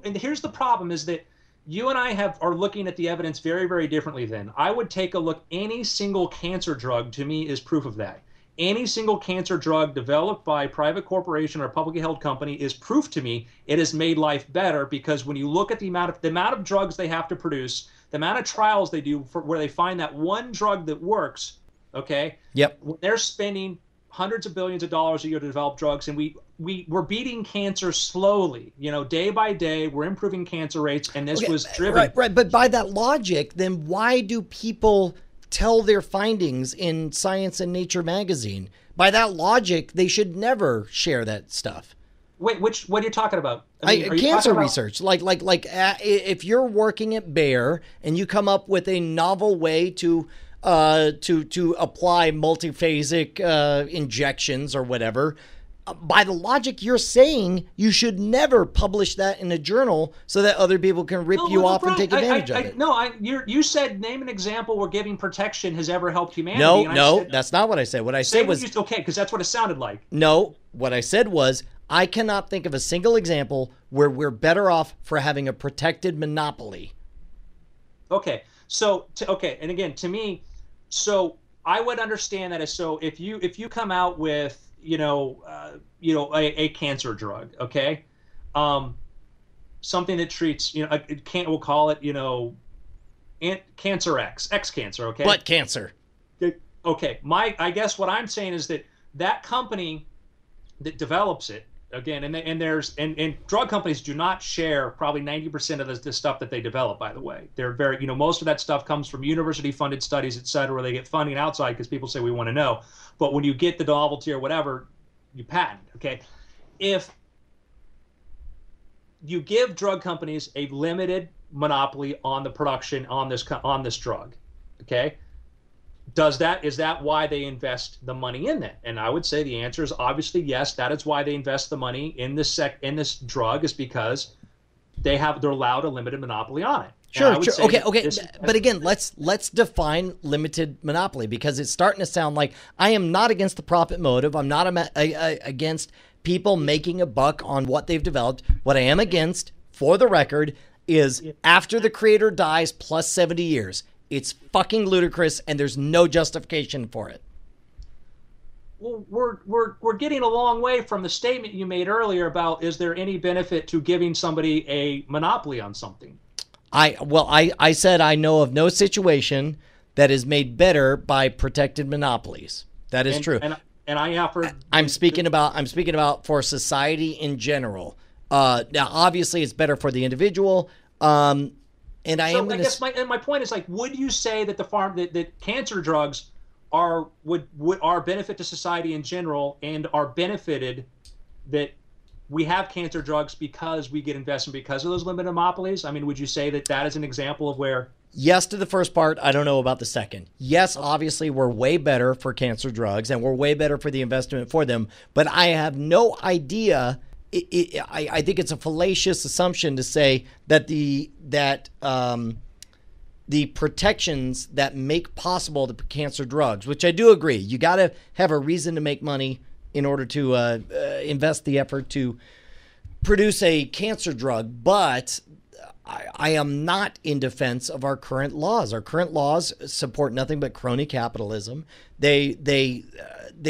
and here's the problem is that you and I are looking at the evidence very, very differently then. I would take a look. Any single cancer drug to me is proof of that. Any single cancer drug developed by a private corporation or a publicly held company is proof to me it has made life better, because when you look at the amount of drugs they have to produce, the amount of trials they do where they find that one drug that works, okay? Yep. They're spending hundreds of billions of dollars a year to develop drugs, and we're beating cancer slowly, day by day. We're improving cancer rates, and this was driven. Right. But by that logic, then why do people tell their findings in Science and Nature magazine? By that logic, they should never share that stuff. Wait, what are you talking about? Cancer research. Like if you're working at Bayer and you come up with a novel way to apply multiphasic injections or whatever, by the logic you're saying, you should never publish that in a journal so that other people can rip you off and take advantage of it. You said name an example where giving protection has ever helped humanity. No, that's not what I said. What I said was okay, because that's what it sounded like. No, what I said was I cannot think of a single example where we're better off for having a protected monopoly. Okay, and again, to me, so I would understand that as so if you come out with a cancer drug, okay, something that treats we'll call it cancer X cancer, okay, butt cancer. Okay, I guess what I'm saying is that company that develops it, again, and drug companies do not share probably 90% of the stuff that they develop, by the way. They're very, most of that stuff comes from university funded studies, et cetera, where they get funding outside because people say we want to know. But when you get the novelty or whatever, you patent, okay? If you give drug companies a limited monopoly on the production on this drug, okay? Is that why they invest the money in that? And I would say the answer is obviously yes. That is why they invest the money in this drug, is because they're allowed a limited monopoly on it. Sure. Okay. But again, let's define limited monopoly, because it's starting to sound like I am not against the profit motive. I'm not against people making a buck on what they've developed. What I am against, for the record, is after the creator dies plus 70 years. It's fucking ludicrous, and there's no justification for it. Well, we're getting a long way from the statement you made earlier about is there any benefit to giving somebody a monopoly on something? I said I know of no situation that is made better by protected monopolies. That is true. And I offered. I'm speaking about for society in general. Now, obviously, it's better for the individual. And I guess my point is, like, would you say that that cancer drugs would are benefit to society in general and are benefited that we have cancer drugs because we get investment because of those limited monopolies? I mean, would you say that that is an example of where? Yes to the first part. I don't know about the second. Yes, obviously, we're way better for cancer drugs and we're way better for the investment for them. But I have no idea. I think it's a fallacious assumption to say that the protections that make possible the cancer drugs, which I do agree, you got to have a reason to make money in order to invest the effort to produce a cancer drug. But I am not in defense of our current laws. Our current laws support nothing but crony capitalism. They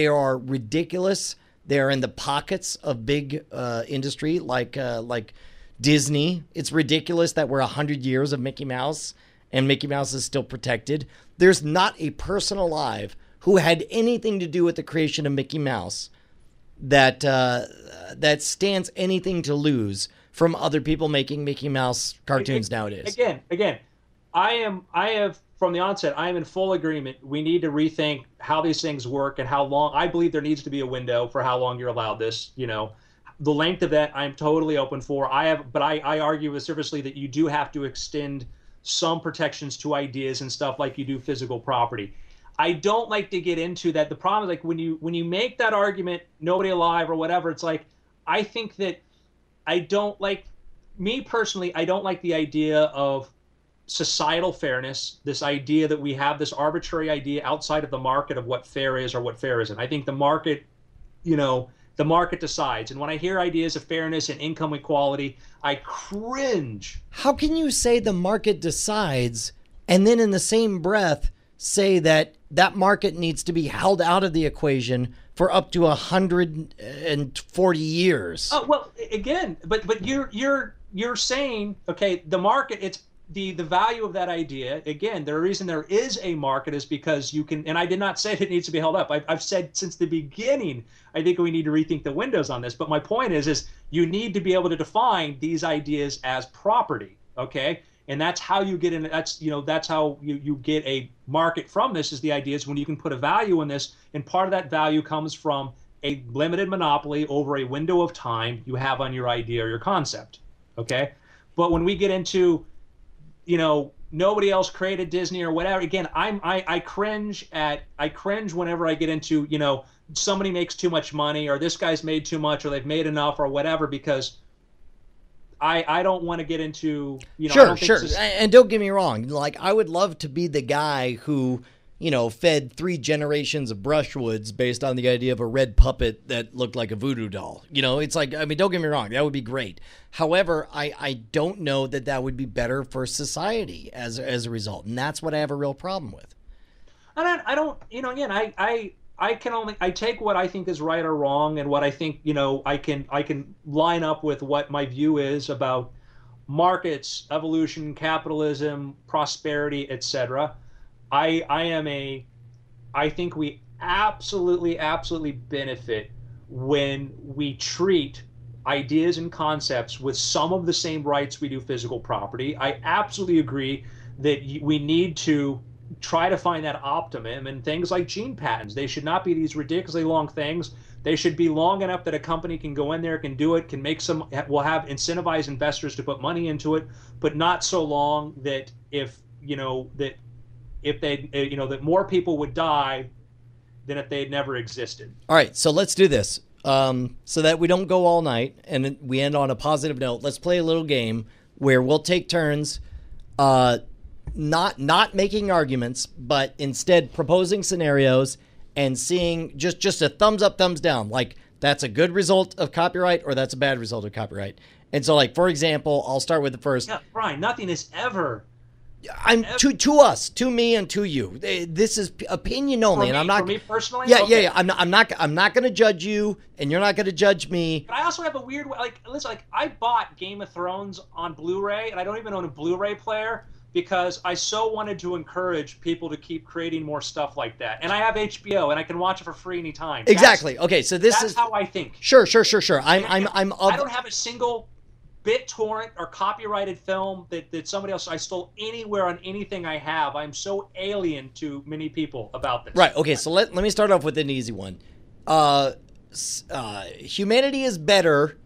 are ridiculous. They're in the pockets of big industry like Disney. It's ridiculous that we're 100 years of Mickey Mouse and Mickey Mouse is still protected. There's not a person alive who had anything to do with the creation of Mickey Mouse that stands anything to lose from other people making Mickey Mouse cartoons nowadays. Again, I have from the onset, I am in full agreement. We need to rethink how these things work and how long. I believe there needs to be a window for how long you're allowed this. You know, the length of that I'm totally open for. But I argue vociferously that you do have to extend some protections to ideas and stuff like you do physical property. I don't like to get into that. The problem is like when you make that argument, nobody alive or whatever, it's like, I think that I don't like, me personally, I don't like the idea of societal fairness, this idea that we have this arbitrary idea outside of the market of what fair is or what fair isn't. I think the market, the market decides. And when I hear ideas of fairness and income equality, I cringe. How can you say the market decides and then in the same breath say that market needs to be held out of the equation for up to 140 years? Oh, well, again, but you're saying, okay, the market, it's the value of that idea. Again, the reason there is a market is because you can, and I did not say it needs to be held up. I've said since the beginning, I think we need to rethink the windows on this. But my point is you need to be able to define these ideas as property, okay? And that's how you get in. That's how you get a market from this. Is the idea is when you can put a value in this, and part of that value comes from a limited monopoly over a window of time you have on your idea or your concept. Okay, but when we get into, nobody else created Disney or whatever. Again, I cringe whenever I get into somebody makes too much money or this guy's made too much or they've made enough or whatever, because I don't want to get into, Sure. And don't get me wrong. Like, I would love to be the guy who, fed 3 generations of Brushwoods based on the idea of a red puppet that looked like a voodoo doll. It's like, I mean, don't get me wrong. That would be great. However, I don't know that would be better for society as a result. And that's what I have a real problem with. I don't, again, I take what I think is right or wrong and what I think, I can line up with what my view is about markets, evolution, capitalism, prosperity, etc. I think we absolutely benefit when we treat ideas and concepts with some of the same rights we do physical property. I absolutely agree that we need to try to find that optimum, and things like gene patents, they should not be these ridiculously long things. They should be long enough that a company can go in there, can do it, can make will have incentivize investors to put money into it, but not so long that that more people would die than if they had never existed. All right, so let's do this. So that we don't go all night and we end on a positive note, let's play a little game where we'll take turns not making arguments, but instead proposing scenarios and seeing just a thumbs up, thumbs down. Like, that's a good result of copyright or that's a bad result of copyright. And so, like, for example, I'll start with the first. Yeah, Brian, nothing is ever. To us, to me, and to you. This is opinion only, and I'm not. For me personally, yeah. I'm not going to judge you, and you're not going to judge me. But I also have a weird way. Listen, I bought Game of Thrones on Blu-ray, and I don't even own a Blu-ray player because I so wanted to encourage people to keep creating more stuff like that. And I have HBO, and I can watch it for free anytime. Exactly. Okay, so that's how I think. Sure. I don't have a single BitTorrent or copyrighted film that somebody else I stole anywhere on anything I have. I'm so alien to many people about this. Right. Okay. So let me start off with an easy one. Humanity is better,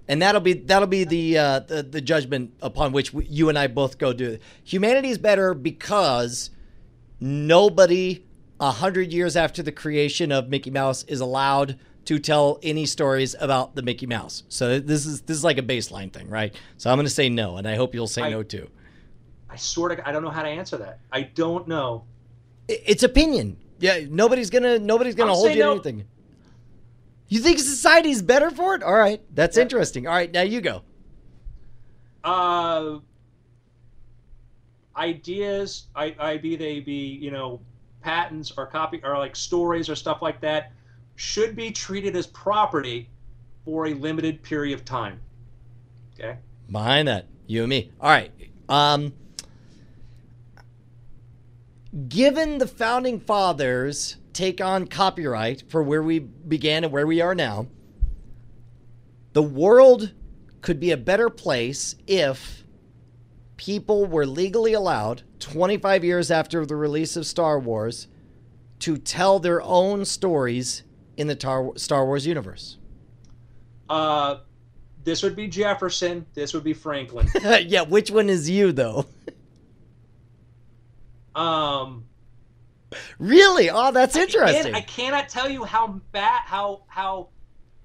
and that'll be the judgment upon which you and I both go do it. Humanity is better because nobody 100 years after the creation of Mickey Mouse is allowed to tell any stories about the Mickey Mouse. So this is like a baseline thing, right? So I'm going to say no, and I hope you'll say no too. I don't know how to answer that. I don't know. It's opinion. Yeah, nobody's gonna hold you to anything. You think society's better for it? All right, that's interesting. All right, now you go. Ideas, be they be patents or copy or like stories or stuff like that, should be treated as property for a limited period of time. Okay. Behind that, you and me. All right. Given the founding fathers take on copyright for where we began and where we are now, the world could be a better place if people were legally allowed 25 years after the release of Star Wars to tell their own stories in the Star Wars universe. This would be Jefferson. This would be Franklin. Yeah, which one is you, though? Really? Oh, that's interesting. I cannot tell you how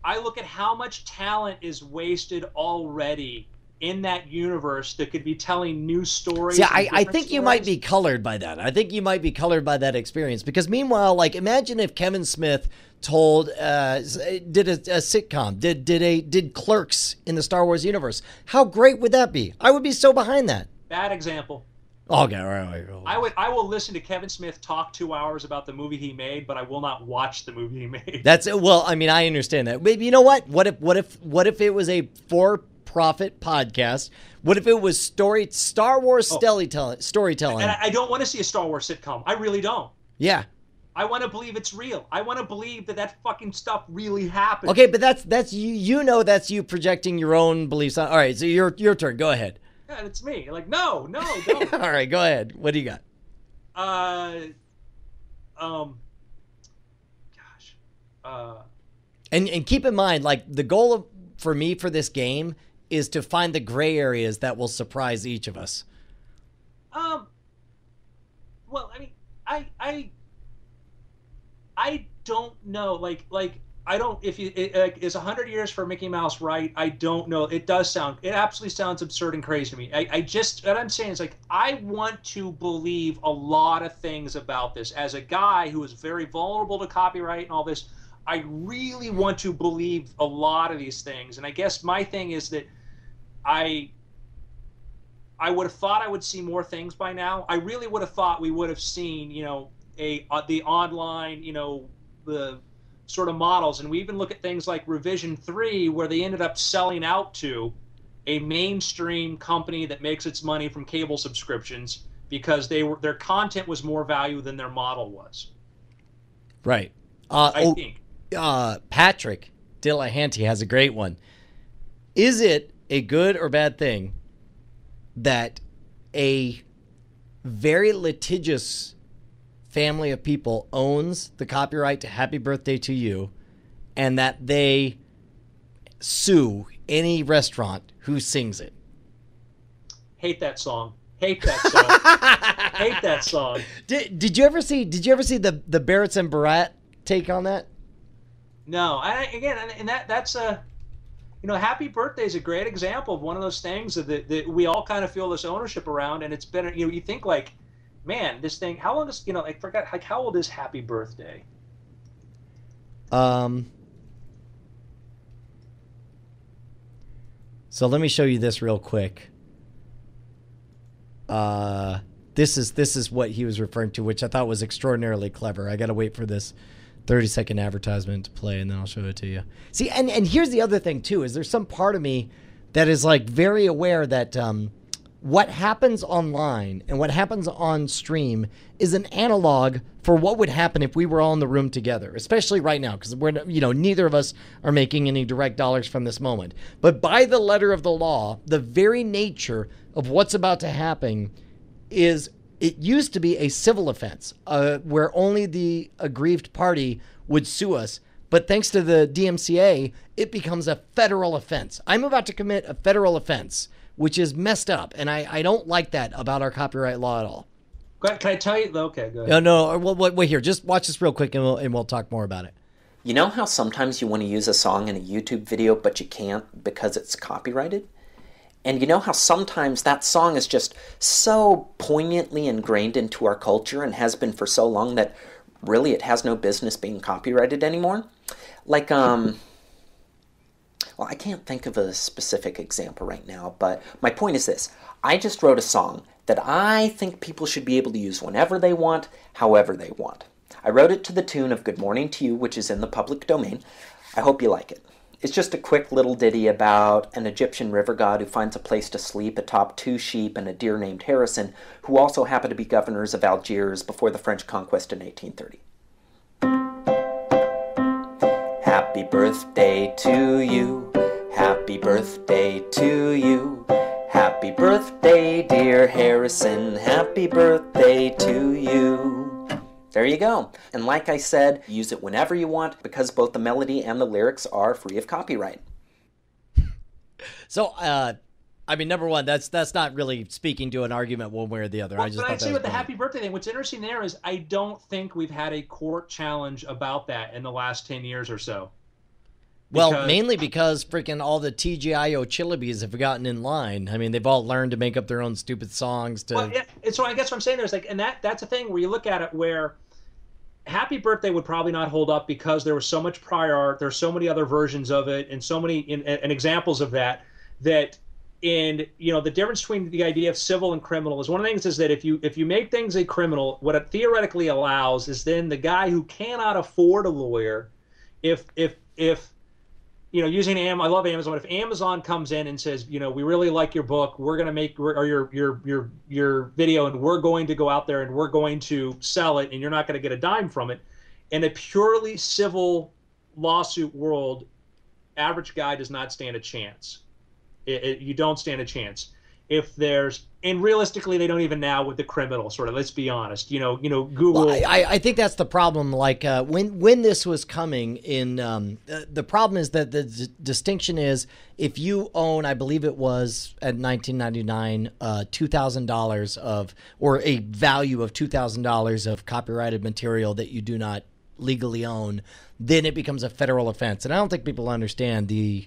I look at how much talent is wasted already in that universe that could be telling new stories. Yeah, I think you might be colored by that. I think you might be colored by that experience because meanwhile, like imagine if Kevin Smith did a sitcom, did Clerks in the Star Wars universe. How great would that be? I would be so behind that. Bad example. Okay, all right. I will listen to Kevin Smith talk 2 hours about the movie he made, but I will not watch the movie he made. Well, I mean, I understand that. Maybe you know what? What if it was a for-profit podcast? What if it was Star Wars storytelling? And I don't want to see a Star Wars sitcom. I really don't. Yeah. I want to believe it's real. I want to believe that fucking stuff really happened. Okay, but that's you. You know that's you projecting your own beliefs on. All right, so your turn. Go ahead. Yeah, it's me. Like, no, don't. All right, go ahead. What do you got? And keep in mind, like the goal for me for this game is to find the gray areas that will surprise each of us. Well, I mean, I don't know. Like I don't. If you is 100 years for Mickey Mouse right? I don't know. It absolutely sounds absurd and crazy to me. What I'm saying is like I want to believe a lot of things about this. As a guy who is very vulnerable to copyright and all this, I really want to believe a lot of these things. And I guess my thing is that I would have thought I would see more things by now. I really would have thought we would have seen, the online, the sort of models. And we even look at things like Revision 3, where they ended up selling out to a mainstream company that makes its money from cable subscriptions because their content was more value than their model was. Right. I think. Patrick Dillahanty has a great one. Is it a good or bad thing that a very litigious family of people owns the copyright to Happy Birthday to You and that they sue any restaurant who sings it? Hate that song. Hate that song. Did you ever see the Barretts and Barat take on that? No. That's a Happy Birthday is a great example of one of those things that we all kind of feel this ownership around, and it's been you think like, man, this thing, how long is, I forgot, like, how old is Happy Birthday? So let me show you this real quick. This is what he was referring to, which I thought was extraordinarily clever. I got to wait for this 30-second advertisement to play, and then I'll show it to you. See, and here's the other thing, too, is there's some part of me that is, like, very aware that what happens online and what happens on stream is an analog for what would happen if we were all in the room together, especially right now, because we're, neither of us are making any direct dollars from this moment. But by the letter of the law, the very nature of what's about to happen is, it used to be a civil offense where only the aggrieved party would sue us. But thanks to the DMCA, it becomes a federal offense. I'm about to commit a federal offense, which is messed up. And I don't like that about our copyright law at all. Can I tell you? Okay, go ahead. No, wait here. Just watch this real quick and we'll talk more about it. You know how sometimes you want to use a song in a YouTube video, but you can't because it's copyrighted? And you know how sometimes that song is just so poignantly ingrained into our culture and has been for so long that really it has no business being copyrighted anymore? Like, well, I can't think of a specific example right now, but my point is this. I just wrote a song that I think people should be able to use whenever they want, however they want. I wrote it to the tune of Good Morning to You, which is in the public domain. I hope you like it. It's just a quick little ditty about an Egyptian river god who finds a place to sleep atop 2 sheep and a deer named Harrison, who also happened to be governors of Algiers before the French conquest in 1830. Happy birthday to you, happy birthday to you, happy birthday dear Harrison, happy birthday to you. There you go. And like I said, use it whenever you want because both the melody and the lyrics are free of copyright. So, number one, that's not really speaking to an argument one way or the other. Well, I just but thought I'd say that with was the happy birthday thing, what's interesting there is I don't think we've had a court challenge about that in the last 10 years or so. Well, mainly because freaking all the TGIO Chillibis have gotten in line. I mean, they've all learned to make up their own stupid songs. Well, yeah, so I guess what I'm saying there is and that's a thing where you look at it where Happy Birthday would probably not hold up because there was so much prior art, there's so many other versions of it, and so many and examples of that. The difference between the idea of civil and criminal is one of the things is that if you make things a criminal, what it theoretically allows is then the guy who cannot afford a lawyer, if using I love Amazon. If Amazon comes in and says, we really like your book, we're going to make your video, and we're going to go out there and we're going to sell it, and you're not going to get a dime from it. In a purely civil lawsuit world, average guy does not stand a chance. You don't stand a chance. And realistically, they don't even now with the criminal sort of. Let's be honest. Google. Well, I think that's the problem. Like when this was coming in, the problem is that the distinction is if you own, I believe it was at 1999, $2,000 of or a value of $2,000 of copyrighted material that you do not legally own, then it becomes a federal offense. And I don't think people understand the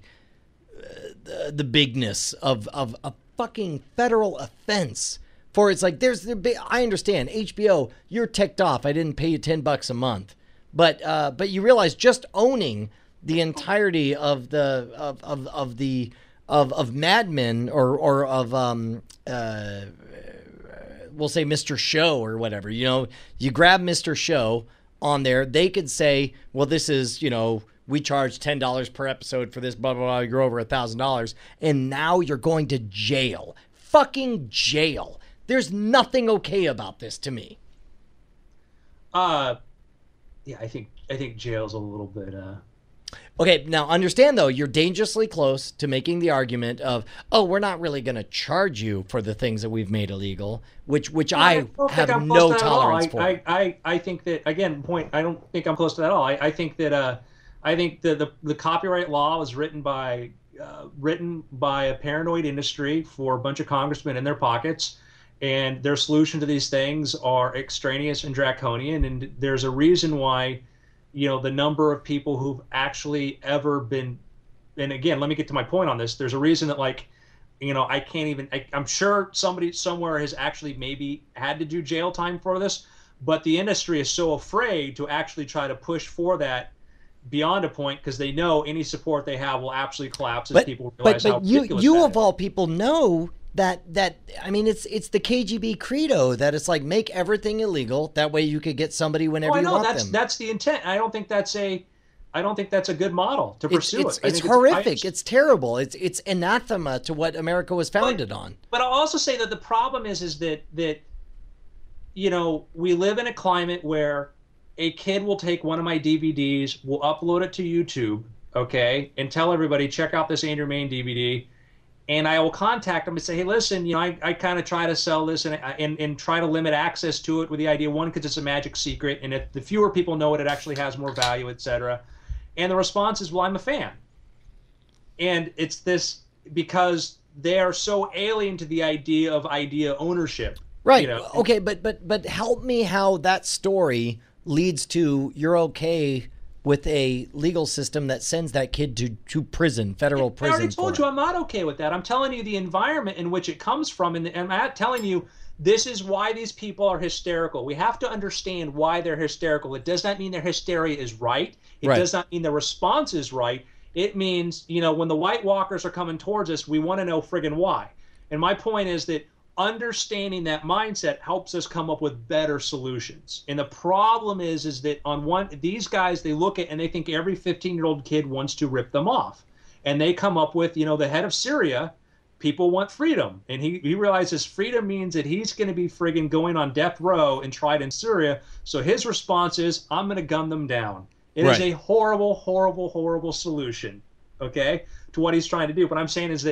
bigness of a fucking federal offense for it's like I understand HBO, you're ticked off. I didn't pay you $10 a month, but you realize just owning the entirety of Mad Men or of we'll say Mr. Show or whatever. You grab Mr. Show on there, they could say, well, this is we charge $10 per episode for this, blah, blah, blah. You're over $1,000. And now you're going to jail. Fucking jail. There's nothing okay about this to me. Yeah, I think jail's a little bit, Okay, now understand, though, you're dangerously close to making the argument of, we're not really going to charge you for the things that we've made illegal, which I have no tolerance for. I think that, again, I don't think I'm close to that at all. I think that... I think the copyright law was written by a paranoid industry for a bunch of congressmen in their pockets, and their solution to these things are extraneous and draconian. And there's a reason why, the number of people who've actually ever been, and again, let me get to my point on this. There's a reason that I can't even. I'm sure somebody somewhere has actually maybe had to do jail time for this, but the industry is so afraid to actually try to push for that beyond a point because they know any support they have will absolutely collapse as people realize how ridiculous you of all people know that I mean it's the KGB credo that it's like make everything illegal, that way you could get somebody whenever you want them. That's the intent. I don't think that's I don't think that's a good model to pursue. It's horrific. It's terrible. It's anathema to what America was founded on. But I'll also say that the problem is that you know, we live in a climate where a kid will take one of my DVDs, will upload it to YouTube, okay, and tell everybody, check out this Andrew Mayne DVD. And I will contact them and say, hey, listen, you know, I kind of try to sell this and try to limit access to it with the idea, one, because it's a magic secret, and if the fewer people know it, it actually has more value, etc. And the response is, well, I'm a fan. And it's this because they are so alien to the idea of idea ownership. Right. You know? Okay, but help me how that story leads to you're okay with a legal system that sends that kid to prison, federal prison. I already told you I'm not okay with that. I'm telling you the environment in which it comes from, and I'm not telling you this is why these people are hysterical. We have to understand why they're hysterical. It does not mean their hysteria is right. It does not mean the response is right. It means, you know, when the White Walkers are coming towards us, we want to know friggin' why. And my point is that understanding that mindset helps us come up with better solutions. And the problem is that these guys, they look at and they think every 15-year-old kid wants to rip them off. And they come up with, you know, the head of Syria, people want freedom. And he realizes freedom means that he's going to be friggin' going on death row and tried in Syria. So his response is, I'm going to gun them down. It is a horrible, horrible, horrible solution, okay, to what he's trying to do. What I'm saying is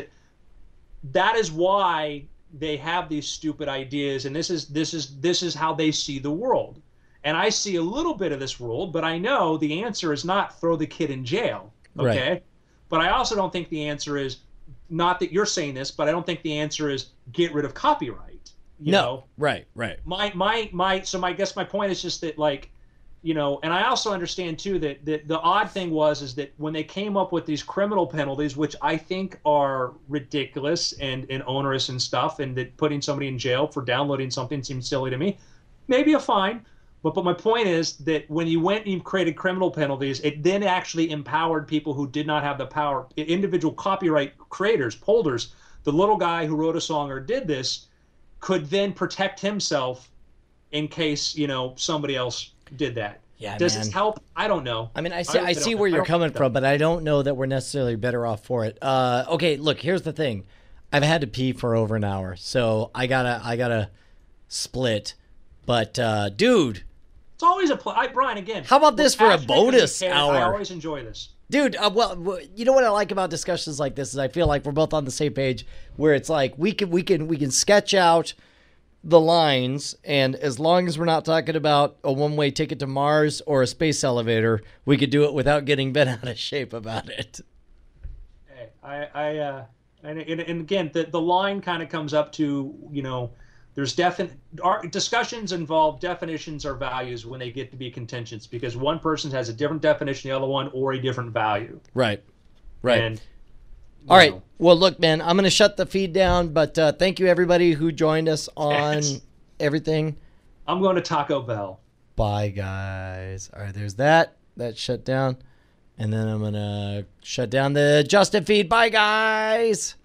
that is why they have these stupid ideas, and this is how they see the world. And I see a little bit of this world, but I know the answer is not throw the kid in jail, okay? Right. But I also don't think the answer is, not that you're saying this, but I don't think the answer is get rid of copyright. You know? Right. So I guess my point is just that, like, you know, and I also understand too that the odd thing is that when they came up with these criminal penalties, which I think are ridiculous and onerous and stuff, and that putting somebody in jail for downloading something seems silly to me, maybe a fine. But my point is that when you went and you created criminal penalties, it then actually empowered people who did not have the power, individual copyright creators, holders. The little guy who wrote a song or did this could then protect himself in case, you know, somebody else did that. Yeah, Does this help? I don't know. I mean, I see where you're coming from, but I don't know that we're necessarily better off for it. Okay, look, here's the thing. I've had to pee for over an hour, so I gotta split. But dude, it's always a Brian. Again, how about this for a bonus hour? I always enjoy this, dude. Well, you know what I like about discussions like this is I feel like we're both on the same page. Where it's like we can sketch out the lines, and as long as we're not talking about a one-way ticket to Mars or a space elevator, we could do it without getting bent out of shape about it. Hey, and again, the line kind of comes up to, you know, there's discussions involve definitions or values when they get to be contentious, because one person has a different definition than the other one, or a different value. Right. And, all right. Well, look, man, I'm going to shut the feed down, but thank you, everybody who joined us on everything. I'm going to Taco Bell. Bye, guys. All right, there's that. That shut down. And then I'm going to shut down the Justin feed. Bye, guys.